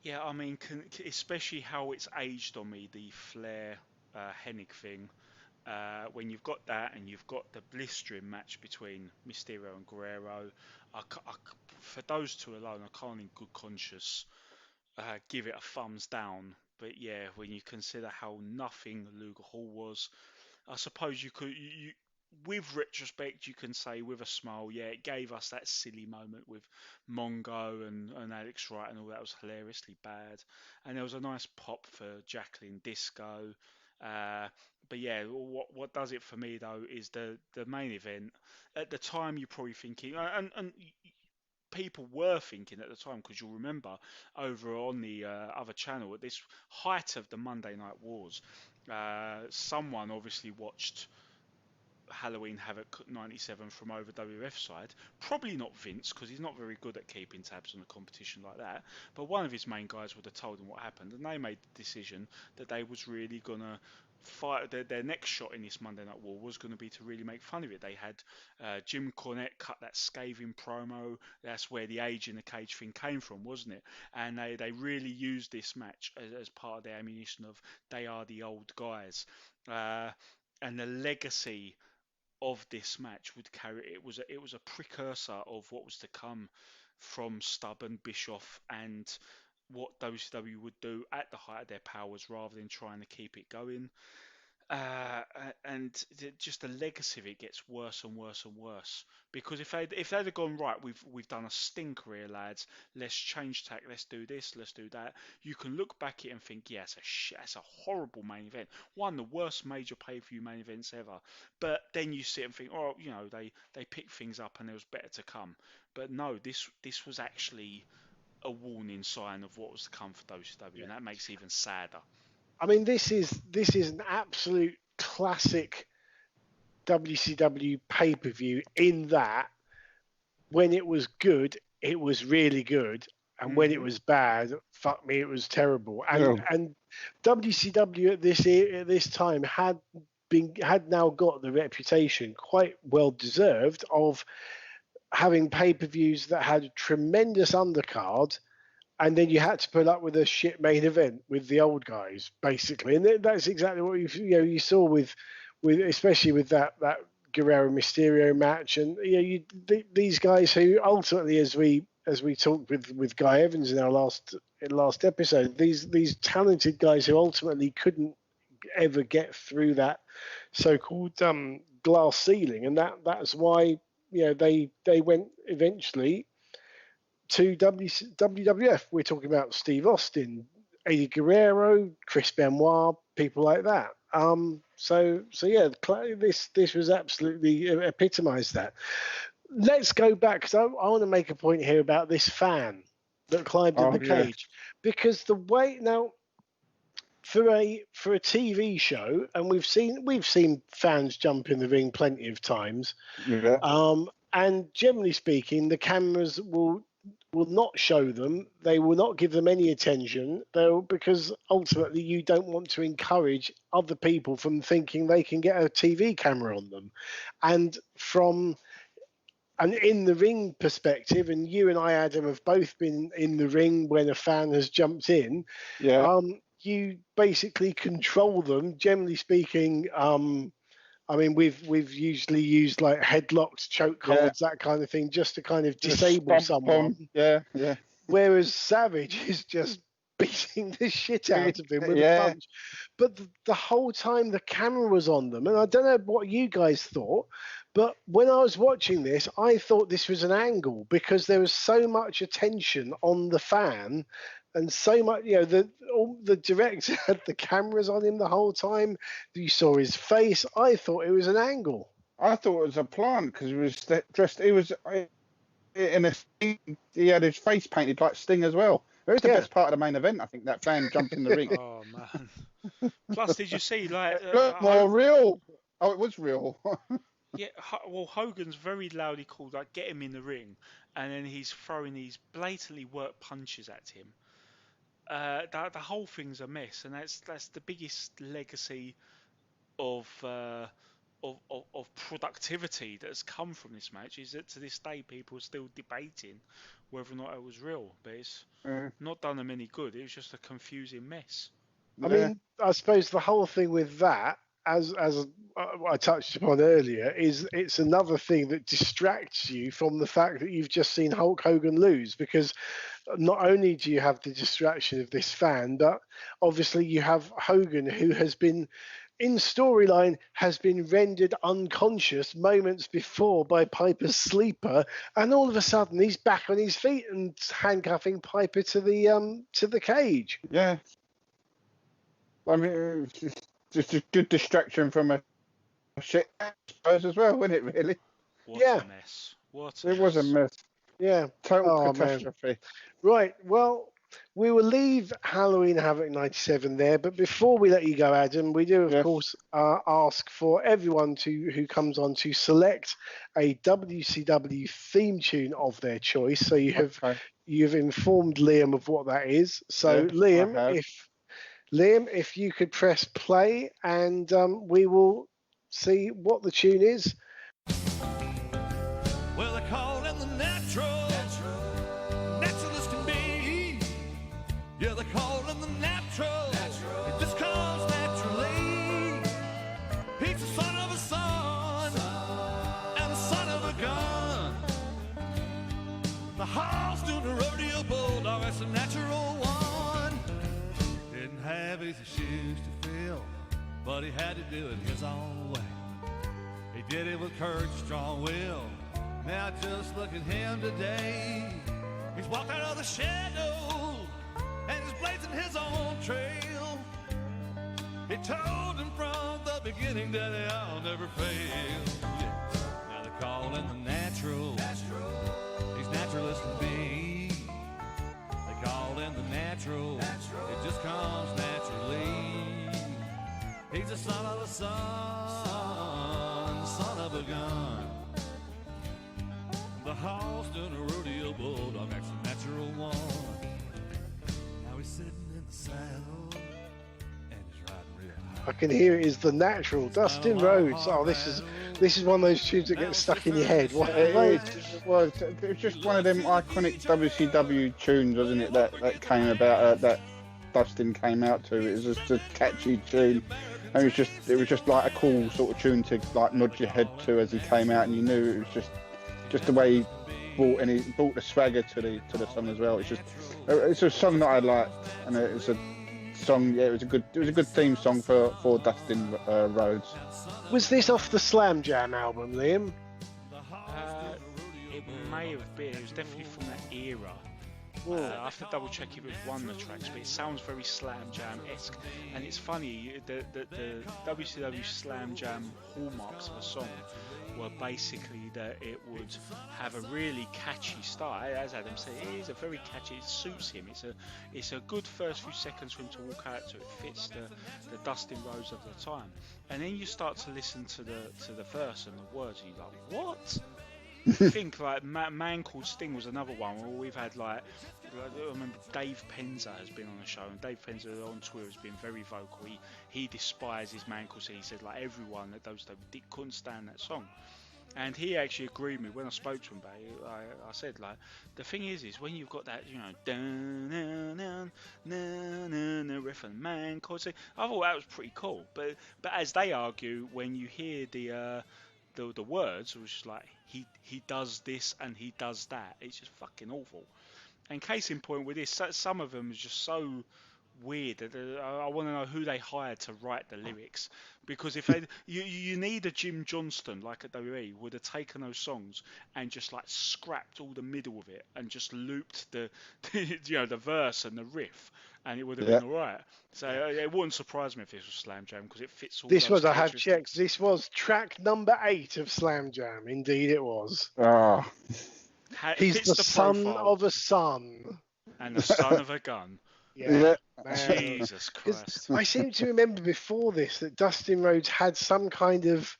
Yeah, I mean, especially how it's aged on me, the Flair Hennig thing. When you've got that and you've got the blistering match between Mysterio and Guerrero, for those two alone, I can't in good conscience give it a thumbs down. But yeah, when you consider how nothing Luger Hall was, I suppose you could, with retrospect, you can say with a smile, yeah, it gave us that silly moment with Mongo and Alex Wright and all that was hilariously bad, and there was a nice pop for Jacqueline Disco. Uh, but yeah, what does it for me though is the main event. At the time, you're probably thinking, and people were thinking at the time, because you'll remember over on the other channel at this height of the Monday Night Wars, someone obviously watched Halloween Havoc 97 from over WF side. Probably not Vince, because he's not very good at keeping tabs on a competition like that. But one of his main guys would have told him what happened, and they made the decision that they was really gonna fight. Their next shot in this Monday Night War was going to be to really make fun of it. They had Jim Cornette cut that scathing promo. That's where the age in the cage thing came from, wasn't it? And they really used this match as part of their ammunition of they are the old guys. And the legacy of this match would carry it was a precursor of what was to come from Stubborn, Bischoff, and what WCW would do at the height of their powers rather than trying to keep it going. And just the legacy of it gets worse and worse and worse, because if they'd have gone, right, we've done a stinker here, lads, let's change tack, let's do this, let's do that, you can look back at it and think, yeah, it's a horrible main event, one of the worst major pay-per-view main events ever. But then you sit and think, oh, they picked things up and there was better to come. But no, this was actually a warning sign of what was to come for WCW, and that makes it even sadder. I mean, this is an absolute classic WCW pay-per-view in that when it was good, it was really good, and when it was bad, fuck me, it was terrible. And WCW at this time had now got the reputation, quite well deserved, of having pay-per-views that had a tremendous undercard, and then you had to put up with a shit main event with the old guys, basically. And that's exactly what you saw with especially with that Guerrero Mysterio match, and these guys who ultimately, as we talked with Guy Evans in our last episode, these talented guys who ultimately couldn't ever get through that so-called glass ceiling, and that's why they went eventually to WWF. We're talking about Steve Austin, Eddie Guerrero, Chris Benoit, people like that. So yeah, this was absolutely epitomized that. Let's go back, because I want to make a point here about this fan that climbed in the cage, because the way now for a TV show, and we've seen fans jump in the ring plenty of times, and generally speaking, the cameras will not show them. They will not give them any attention, though, because ultimately you don't want to encourage other people from thinking they can get a TV camera on them. And from an in the ring perspective, and you and I, Adam, have both been in the ring when a fan has jumped in. You basically control them. Generally speaking, I mean, we've usually used like headlocks, chokeholds, that kind of thing, just to kind of disable someone. Yeah. Whereas Savage is just beating the shit out of him with a punch. But the whole time the camera was on them, and I don't know what you guys thought, but when I was watching this, I thought this was an angle, because there was so much attention on the fan. And so much, the director had the cameras on him the whole time. You saw his face. I thought it was an angle. I thought it was a plant, because he was dressed. He was in a. He had his face painted like Sting as well. It was the best part of the main event, I think. That fan jumping in the ring. Oh man! Plus, did you see more real? Oh, it was real. Yeah, well, Hogan's very loudly called, like, get him in the ring, and then he's throwing these blatantly worked punches at him. The whole thing's a mess, and that's the biggest legacy of of productivity that has come from this match is that to this day people are still debating whether or not it was real, but it's not done them any good. It was just a confusing mess. I mean, I suppose the whole thing with that, as I touched upon earlier, is it's another thing that distracts you from the fact that you've just seen Hulk Hogan lose, because not only do you have the distraction of this fan, but obviously you have Hogan, who has been in storyline, has been rendered unconscious moments before by Piper's sleeper, and all of a sudden he's back on his feet and handcuffing Piper to the cage. Yeah. I mean, it's just a good distraction from a shit, I suppose, as well, wasn't it, really? What a mess. It was a mess. Yeah. Total catastrophe. Man. Right. Well, we will leave Halloween Havoc 97 there, but before we let you go, Adam, we do, of course, ask for everyone who comes on to select a WCW theme tune of their choice. So you've informed Liam of what that is. So, Liam, if you could press play, and we will see what the tune is. Well, they call him the natural. Natural as can be. Yeah, they call him the natural. It just comes naturally. He's the son of a son and the son of a gun. The horse doing the rodeo bulldog, that's a natural one. Didn't have easy shoes to fill, but he had to do it his own way. He did it with courage, strong will. Now just look at him today. He's walked out of the shadow and he's blazing his own trail. He told him from the beginning that I'll never fail. Yeah. Now they call him the natural. He's natural as can be. They call him the natural. It just comes naturally. He's the son of a son, son of a gun. The horse doing a rodeo bulldog, that's a natural one. Now he's sitting in the saddle and he's riding real high. I can hear it is the natural Dustin Rhodes. Oh, this is one of those tunes that gets stuck in your head. It was just one of them iconic WCW tunes, wasn't it? That came about, that Dustin came out to. It was just a catchy tune, and it was just like a cool sort of tune to like nod your head to as he came out, and you knew it was just the way he brought the swagger to the song as well. It's a song that I liked, and it's a song. Yeah, it was a good theme song for Dustin Rhodes. Was this off the Slam Jam album, Liam? It may have been. It was definitely from that era. I have to double check if it was one of the tracks, but it sounds very Slam Jam-esque. And it's funny, the WCW Slam Jam hallmarks of a song were basically that it would have a really catchy start. As Adam said, it is a very catchy, it suits him. It's a good first few seconds for him to walk out to. It fits the Dustin Rhodes of the time. And then you start to listen to the verse and the words, and you're like, what? I think like Man Called Sting was another one where we've had like I remember Dave Penza has been on the show, and Dave Penza on Twitter has been very vocal. He despises Man Called Sting. He said like everyone that couldn't stand that song, and he actually agreed with me when I spoke to him about it. I said like the thing is when you've got that riff and Man Called Sting, I thought that was pretty cool. But as they argue, when you hear the words, it was just like he does this and he does that. It's just fucking awful. And case in point with this, some of them is just so weird that I want to know who they hired to write the lyrics, because if you need a Jim Johnston like at WWE would have taken those songs and just like scrapped all the middle of it and just looped the the verse and the riff, and it would have been all right. So it wouldn't surprise me if this was Slam Jam, because it fits all. This was, I have checked, this was track number 8 of Slam Jam. Indeed it was. Oh. He's the son of a son. And the son of a gun. Yeah. Jesus Christ. I seem to remember before this that Dustin Rhodes had some kind of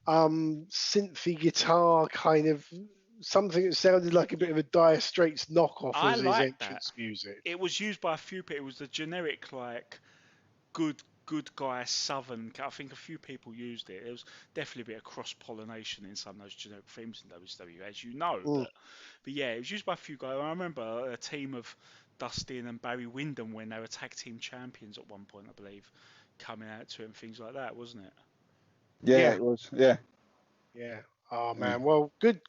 synthy guitar, kind of something that sounded like a bit of a Dire Straits knockoff as his entrance music. It was used by a few people. It was the generic, like, good good guy Southern. I think a few people used it. There was definitely a bit of cross-pollination in some of those generic themes in WCW, as you know. But yeah, it was used by a few guys. I remember a team of Dustin and Barry Windham when they were tag team champions at one point, I believe, coming out to it and things like that, wasn't it? Yeah, it was. Yeah. Yeah. Oh man. Well, good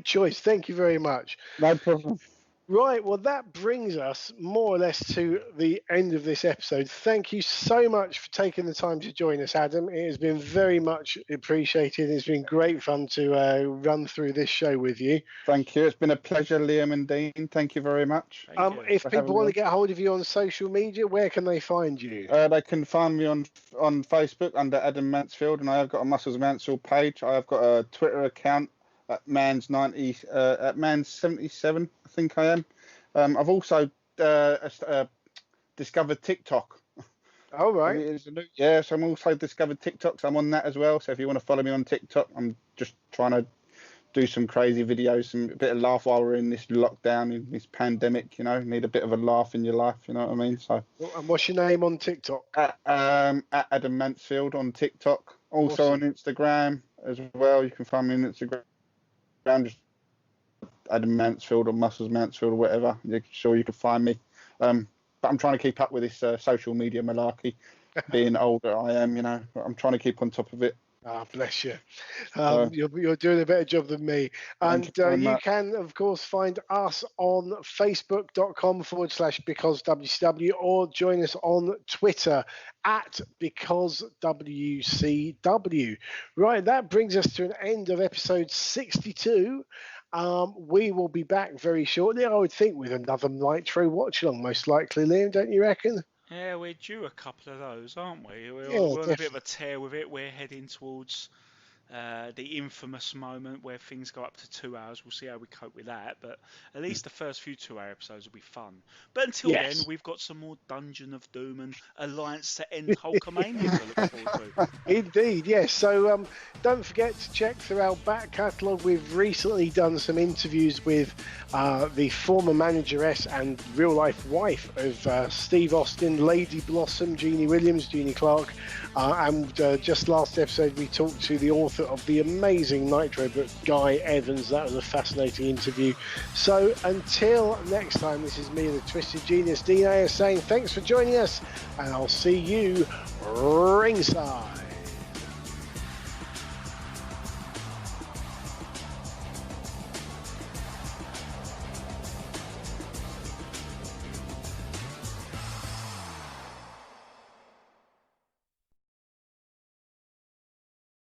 choice. Thank you very much. No problem. Right, well, that brings us more or less to the end of this episode. Thank you so much for taking the time to join us, Adam. It has been very much appreciated. It's been great fun to run through this show with you. Thank you. It's been a pleasure, Liam and Dean. Thank you very much. If people want to get hold of you on social media, where can they find you? They can find me on Facebook under Adam Mansfield, and I have got a Muscles Mansfield page. I have got a Twitter account at at Mans77, I think I am. I've also discovered TikTok. Oh, right. Yeah, so I'm also discovered TikTok, so I'm on that as well. So if you want to follow me on TikTok, I'm just trying to do some crazy videos, a bit of laugh while we're in this lockdown, in this pandemic, need a bit of a laugh in your life, you know what I mean? So. And what's your name on TikTok? At Adam Mansfield on TikTok. Also on Instagram as well. You can find me on Instagram. Just Adam Mansfield or Muscles Mansfield or whatever. Sure, you can find me. But I'm trying to keep up with this social media malarkey. Being older, I am. I'm trying to keep on top of it. Ah, bless you. You're doing a better job than me. And you can, of course, find us on facebook.com/Because WCW or join us on Twitter at Because WCW. Right, that brings us to an end of episode 62. We will be back very shortly, I would think, with another Nitro watch-along, most likely, Liam, don't you reckon? Yeah, we're due a couple of those, aren't we? We're on a bit of a tear with it. We're heading towards the infamous moment where things go up to 2 hours. We'll see how we cope with that. But at least the first few 2-hour episodes will be fun. But until then, we've got some more Dungeon of Doom and Alliance to End Hulkamania to look forward to. Indeed, yes. So don't forget to check through our back catalogue. We've recently done some interviews with the former manageress and real-life wife of Steve Austin, Lady Blossom, Jeannie Williams, Jeannie Clark. And just last episode, we talked to the author of the amazing Nitro book, Guy Evans. That was a fascinating interview. So until next time, this is me, the Twisted Genius, Dean Ayers, saying thanks for joining us, and I'll see you ringside.